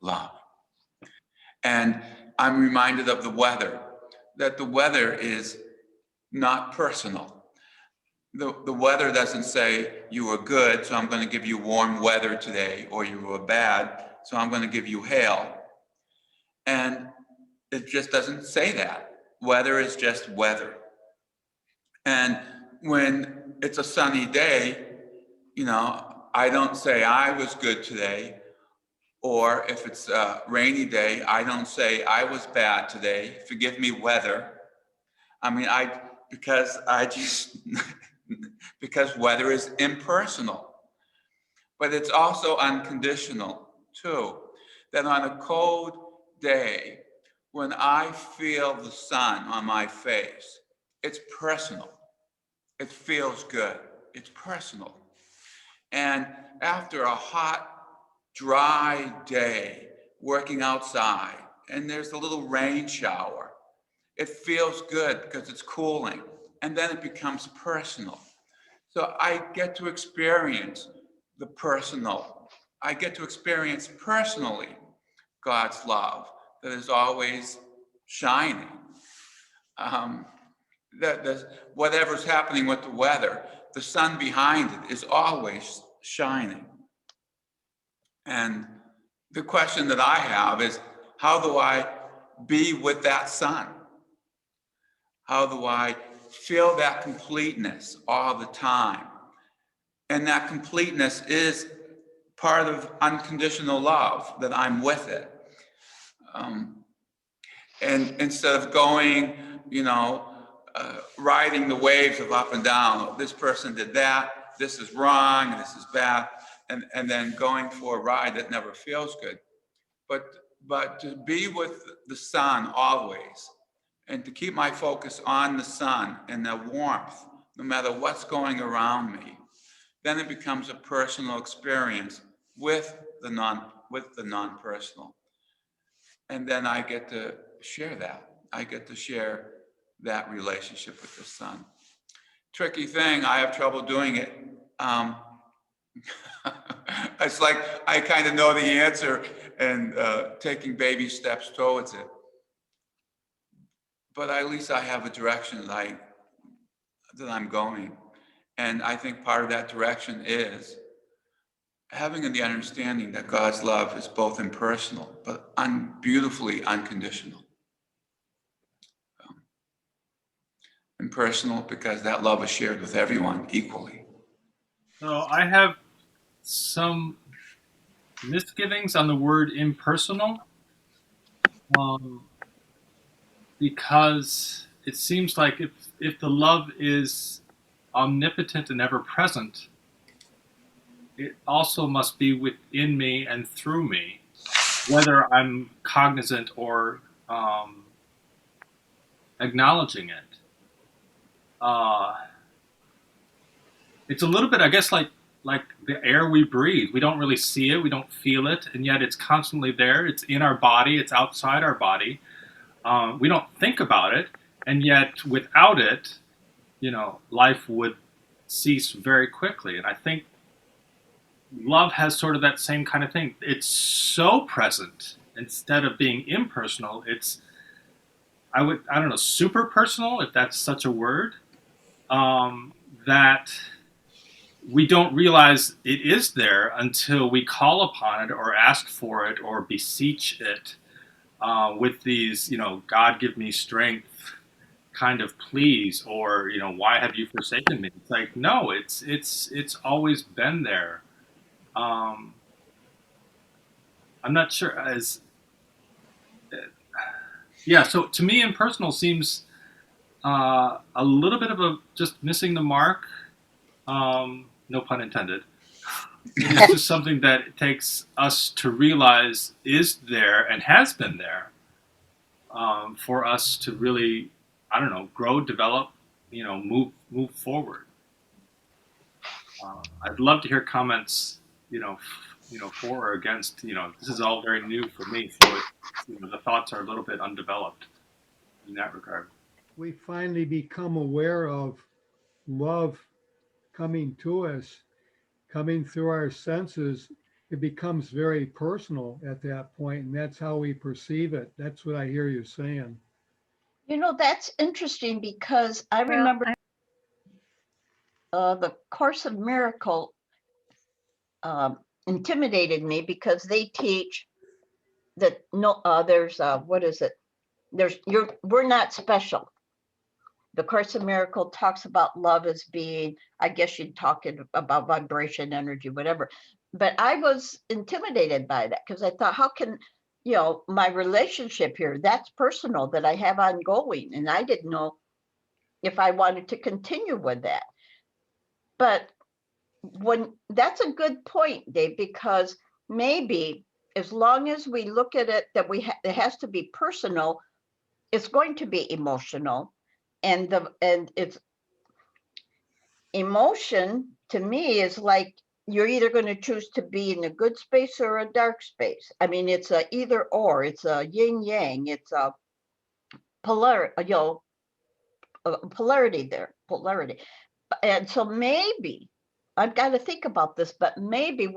love. And I'm reminded of the weather, that the weather is not personal. The weather doesn't say you were good, so I'm going to give you warm weather today, or you were bad, so I'm going to give you hail. And it just doesn't say that. Weather is just weather. And when it's a sunny day, I don't say I was good today. Or if it's a rainy day, I don't say I was bad today. Forgive me, weather. Because weather is impersonal. But it's also unconditional too. That on a cold day, when I feel the sun on my face, it's personal. It feels good. It's personal. And after a hot, dry day working outside, and there's a little rain shower, it feels good because it's cooling. And then it becomes personal. So I get to experience the personal. I get to experience personally God's love that is always shining. Whatever's happening with the weather, the sun behind it is always shining. And the question that I have is, how do I be with that sun? How do I feel that completeness all the time? And that completeness is part of unconditional love, that I'm with it. And instead of going, riding the waves of up and down, this person did that, this is wrong, this is bad, and then going for a ride that never feels good. But to be with the sun always, and to keep my focus on the sun and the warmth, no matter what's going around me, then it becomes a personal experience with the non-personal. And then I get to share that. I get to share that relationship with the sun. Tricky thing, I have trouble doing it. It's like I kind of know the answer and taking baby steps towards it. But at least I have a direction that I'm going. And I think part of that direction is having the understanding that God's love is both impersonal, but beautifully unconditional. Impersonal because that love is shared with everyone equally. So I have some misgivings on the word impersonal, because it seems like if the love is omnipotent and ever present, it also must be within me and through me, whether I'm cognizant or acknowledging it. It's a little bit, I guess, like the air we breathe. We don't really see it, we don't feel it, and yet it's constantly there. It's in our body, it's outside our body. We don't think about it, and yet without it, life would cease very quickly. And I think love has sort of that same kind of thing. It's so present instead of being impersonal. It's I don't know, super personal, if that's such a word, that we don't realize it is there until we call upon it or ask for it or beseech it with these, God give me strength kind of pleas, or why have you forsaken me? It's like, no, it's always been there. I'm not sure as yeah. So to me, impersonal seems a little bit of a just missing the mark. No pun intended. It's just something that it takes us to realize is there and has been there, for us to really, I don't know, grow, develop, move forward. I'd love to hear comments, for or against. This is all very new for me, so the thoughts are a little bit undeveloped in that regard. We finally become aware of love coming to us, coming through our senses. It becomes very personal at that point, and that's how we perceive it. That's what I hear you saying. That's interesting because I Well, remember the Course of Miracle intimidated me because they teach that there's what is it? We're not special. The Course of Miracle talks about love as being, I guess you'd talk about vibration, energy, whatever. But I was intimidated by that because I thought, how can, my relationship here, that's personal that I have ongoing. And I didn't know if I wanted to continue with that. But that's a good point, Dave, because maybe as long as we look at it that it has to be personal, it's going to be emotional. And it's emotion to me is like you're either going to choose to be in a good space or a dark space. I mean, it's a either or. It's a yin yang. It's a polarity there, polarity. And so maybe I've got to think about this, but maybe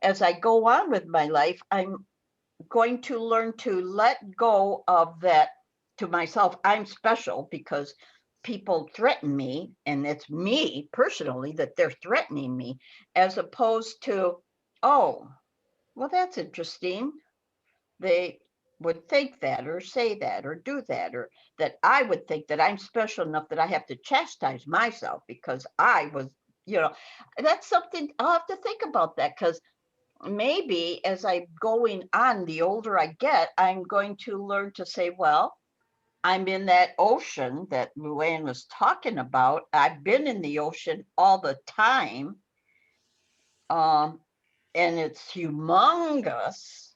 as I go on with my life, I'm going to learn to let go of that to myself. I'm special because people threaten me, and it's me personally that they're threatening me, as opposed to, oh, well, that's interesting. They would think that or say that or do that, or that I would think that I'm special enough that I have to chastise myself because I was, that's something I'll have to think about that, because maybe as I'm going on, the older I get, I'm going to learn to say, well, I'm in that ocean that Luann was talking about. I've been in the ocean all the time. And it's humongous.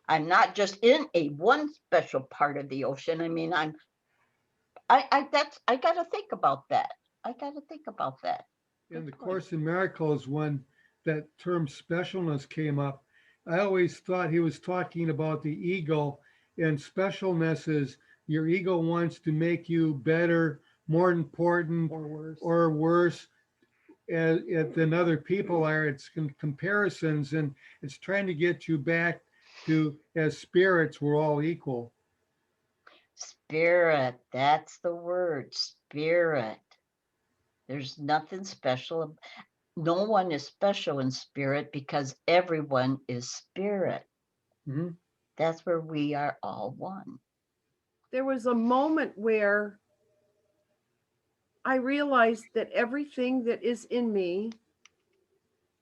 I'm not just in one special part of the ocean. I mean, I got to think about that. I got to think about that. In the Course in Miracles, when that term specialness came up, I always thought he was talking about the ego, and specialness is your ego wants to make you better, more important, or worse than other people are. It's comparisons, and it's trying to get you back to, as spirits, we're all equal. Spirit, that's the word, spirit. There's nothing special. no one is special in spirit because everyone is spirit. Mhm. That's where we are all one. There was a moment where I realized that everything that is in me,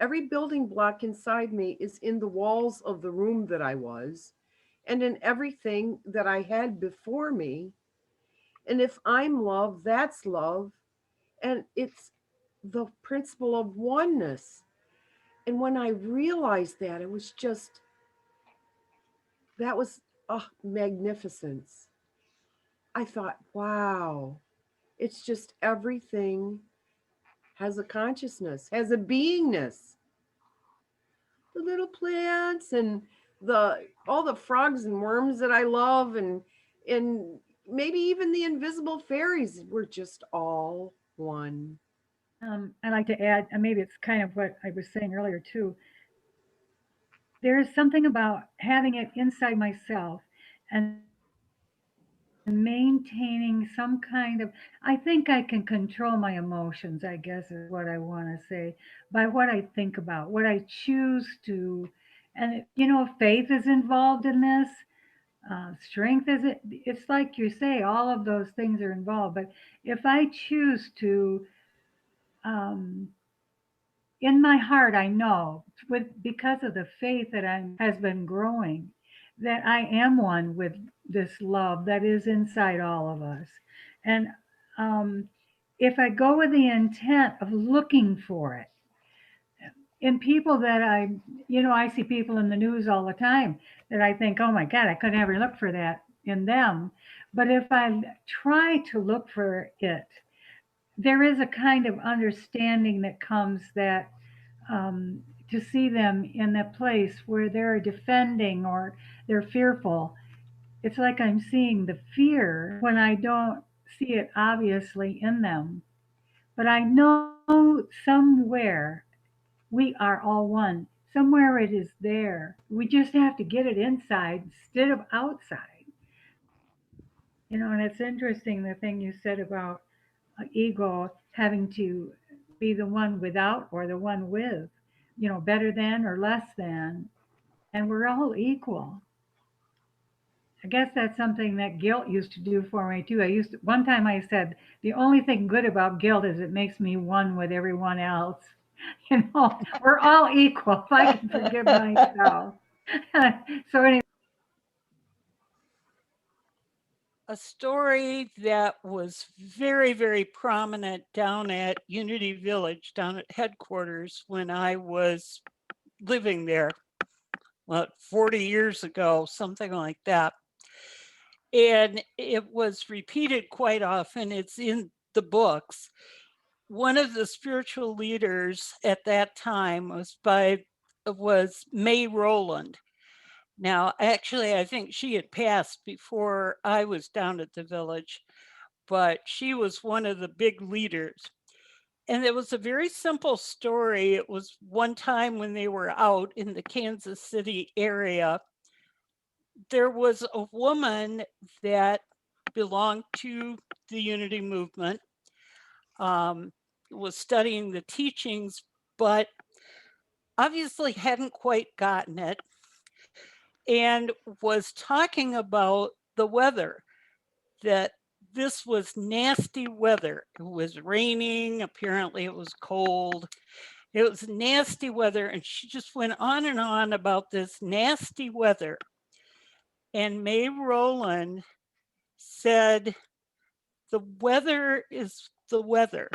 every building block inside me, is in the walls of the room that I was, and in everything that I had before me. And if I'm love, that's love. And it's the principle of oneness. And when I realized that, it was just, that was magnificence. I thought, wow, it's just everything has a consciousness, has a beingness. The little plants and the all the frogs and worms that I love, and maybe even the invisible fairies, were just all one. I like to add, and maybe it's kind of what I was saying earlier too. There is something about having it inside myself and maintaining some kind of, I think I can control my emotions, I guess is what I want to say, by what I think about, what I choose to. And, faith is involved in this. Strength is it. It's like you say, all of those things are involved. But if I choose to, um, in my heart, I know because of the faith that has been growing, that I am one with this love that is inside all of us. And um, if I go with the intent of looking for it in people that I see people in the news all the time that I think, oh my God, I could never look for that in them. But if I try to look for it, there is a kind of understanding that comes that to see them in that place where they're defending or they're fearful. It's like I'm seeing the fear when I don't see it obviously in them. But I know somewhere we are all one. Somewhere it is there. We just have to get it inside instead of outside. And it's interesting the thing you said about ego having to be the one without or the one with, better than or less than. And we're all equal. I guess that's something that guilt used to do for me too. One time I said, the only thing good about guilt is it makes me one with everyone else. We're all equal if I can forgive myself. So anyway. A story that was very, very prominent down at Unity Village, down at headquarters when I was living there, 40 years ago, something like that. And it was repeated quite often. It's in the books. One of the spiritual leaders at that time was May Rowland. Now, actually, I think she had passed before I was down at the village, but she was one of the big leaders. And it was a very simple story. It was one time when they were out in the Kansas City area, there was a woman that belonged to the Unity movement, was studying the teachings, but obviously hadn't quite gotten it, and was talking about the weather, that this was nasty weather. It was raining, apparently it was cold. It was nasty weather, and she just went on and on about this nasty weather. And May Rowland said, the weather is the weather.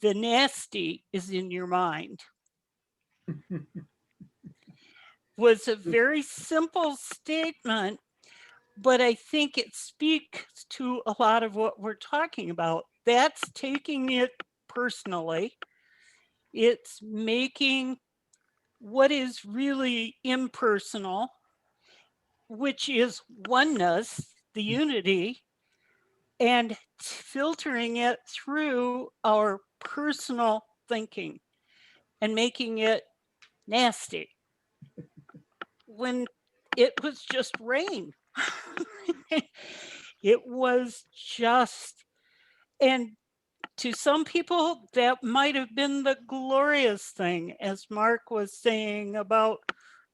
The nasty is in your mind. Was a very simple statement, but I think it speaks to a lot of what we're talking about. That's taking it personally. It's making what is really impersonal, which is oneness, the unity, and filtering it through our personal thinking and making it nasty when it was just rain. It was just, and to some people, that might have been the glorious thing, as Mark was saying about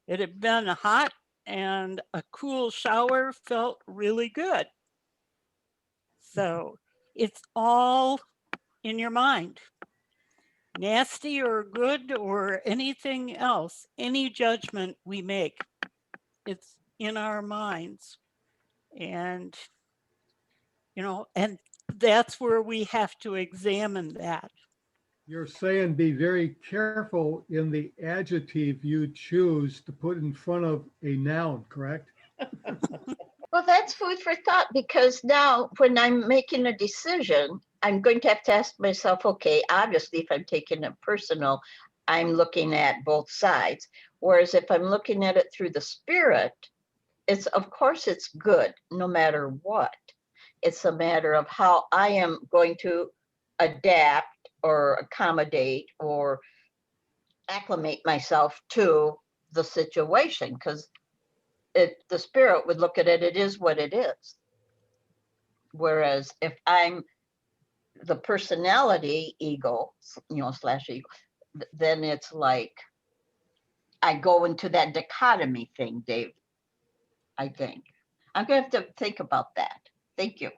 it had been hot and a cool shower felt really good. So it's all in your mind. Nasty or good or anything else, any judgment we make, it's in our minds. And, and that's where we have to examine that. You're saying be very careful in the adjective you choose to put in front of a noun, correct? Well, that's food for thought, because now when I'm making a decision, I'm going to have to ask myself, okay, obviously, if I'm taking it personal, I'm looking at both sides. Whereas if I'm looking at it through the spirit, of course, it's good no matter what. It's a matter of how I am going to adapt or accommodate or acclimate myself to the situation, because the spirit would look at it, it is what it is. Whereas if I'm the personality ego, slash ego, then it's like I go into that dichotomy thing, Dave. I think I'm gonna have to think about that. Thank you.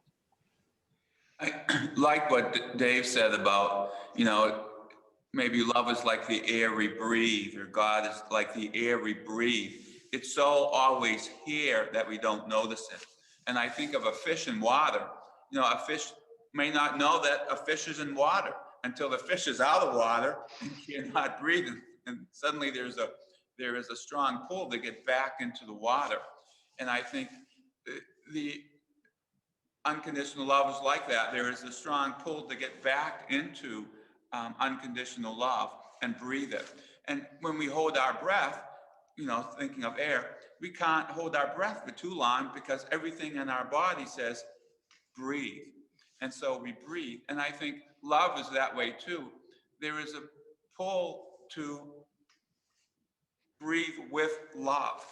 I like what Dave said about, maybe love is like the air we breathe, or God is like the air we breathe. It's so always here that we don't notice it. And I think of a fish in water. A fish may not know that a fish is in water until the fish is out of water and cannot breathe. And suddenly there is a strong pull to get back into the water. And I think the unconditional love is like that. There is a strong pull to get back into unconditional love and breathe it. And when we hold our breath, thinking of air, we can't hold our breath for too long because everything in our body says, breathe. And so we breathe. And I think love is that way too. There is a pull to breathe with love.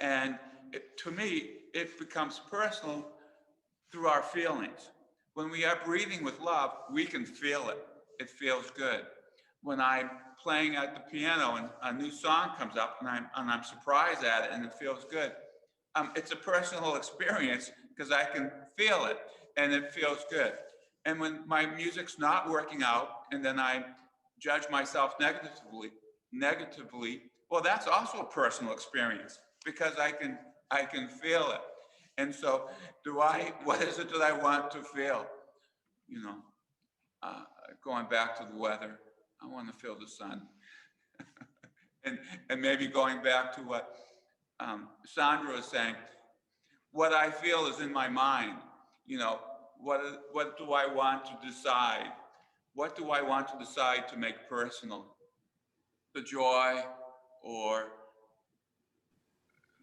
And to me, it becomes personal through our feelings. When we are breathing with love, we can feel it. It feels good. When I'm playing at the piano and a new song comes up and I'm surprised at it and it feels good, it's a personal experience because I can feel it and it feels good. And when my music's not working out and then I judge myself negatively, well, that's also a personal experience because I can feel it. And so what is it that I want to feel? Going back to the weather, I want to feel the sun. and maybe going back to what Sandra was saying, what I feel is in my mind. What do I want to decide? What do I want to decide to make personal? The joy or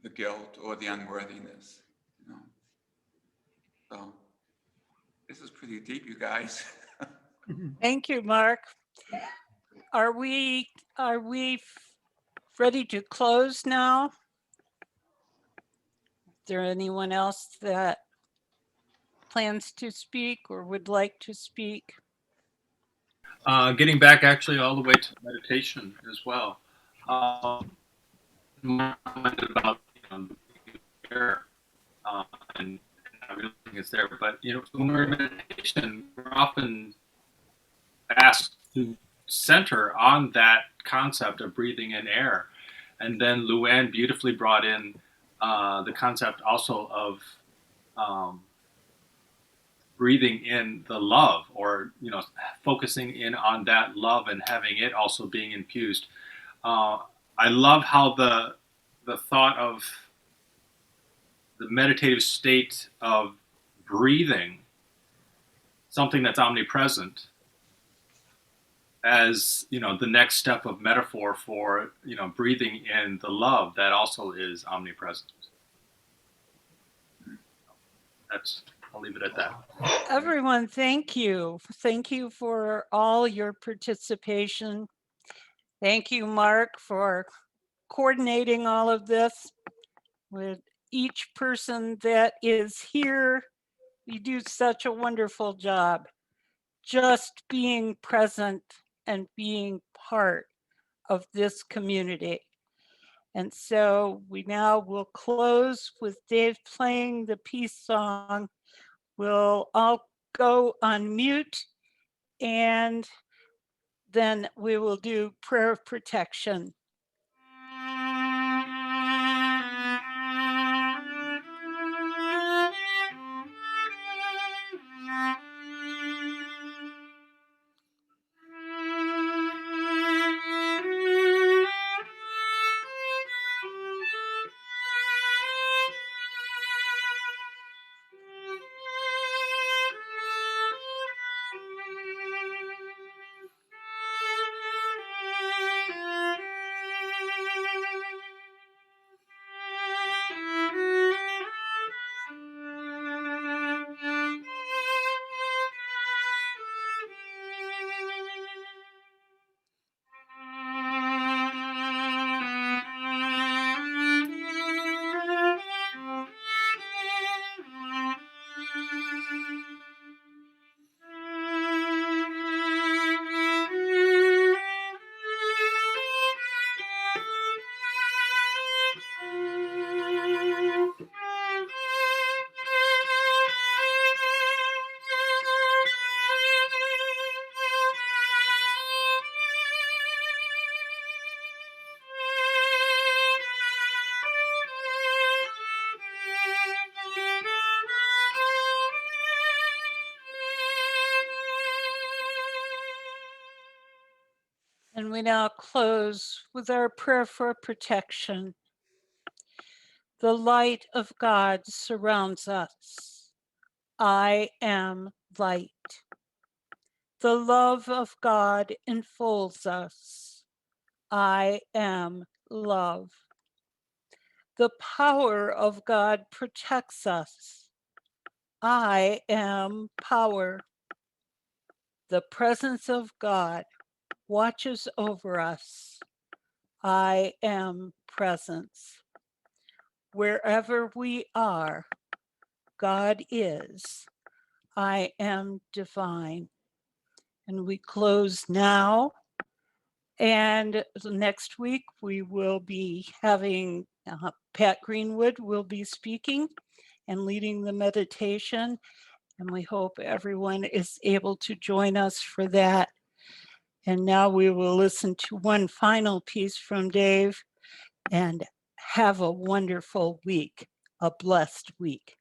the guilt or the unworthiness? So this is pretty deep, you guys. Thank you, Mark. Are we ready to close now? Is there anyone else that plans to speak or would like to speak? Getting back actually all the way to meditation as well. About prayer, and everything is there, but when we're in meditation, we're often asked to center on that concept of breathing in air. And then Luann beautifully brought in the concept also of breathing in the love, or focusing in on that love and having it also being infused. I love how the thought of the meditative state of breathing, something that's omnipresent, as the next step of metaphor for breathing in the love that also is omnipresent. I'll leave it at that. Everyone, thank you. Thank you for all your participation. Thank you, Mark, for coordinating all of this with each person that is here. You do such a wonderful job. just being present and being part of this community. And so we now will close with Dave playing the peace song. We'll all go on mute, and then we will do prayer of protection. And we now close with our prayer for protection. The light of God surrounds us. I am light. The love of God enfolds us. I am love. The power of God protects us. I am power. The presence of God watches over us. I am presence. Wherever we are, God is. I am divine. And we close now. And next week we will be having Pat Greenwood will be speaking and leading the meditation. And we hope everyone is able to join us for that. And now we will listen to one final piece from Dave, and have a wonderful week, a blessed week.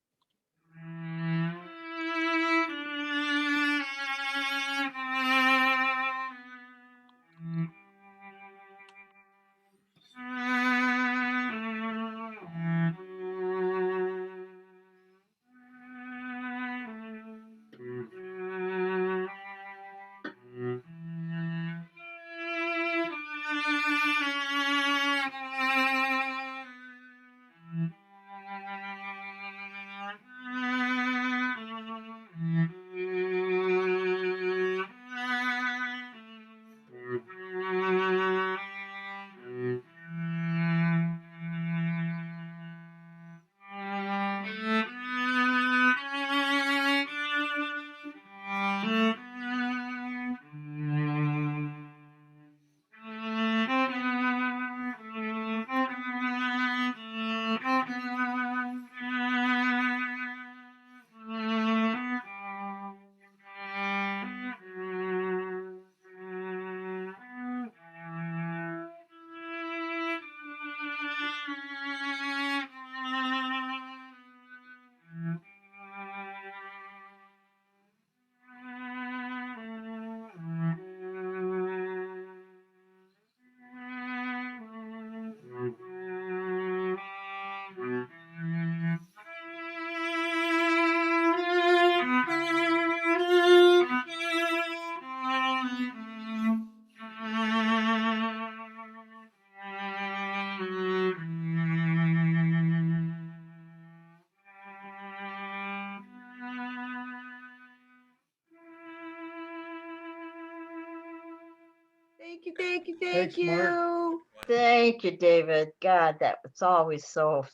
Thank you, thank you, thank Thanks, Mark. you. Thank you, David. God, that was always so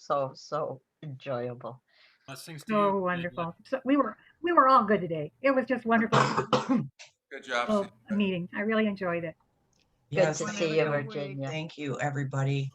enjoyable. Blessings to you. So wonderful. So we were we were all good today. It was just wonderful Good job. little Sandra. meeting. I really enjoyed it. Good Yes, to thank see you, you. Virginia. Thank you, everybody.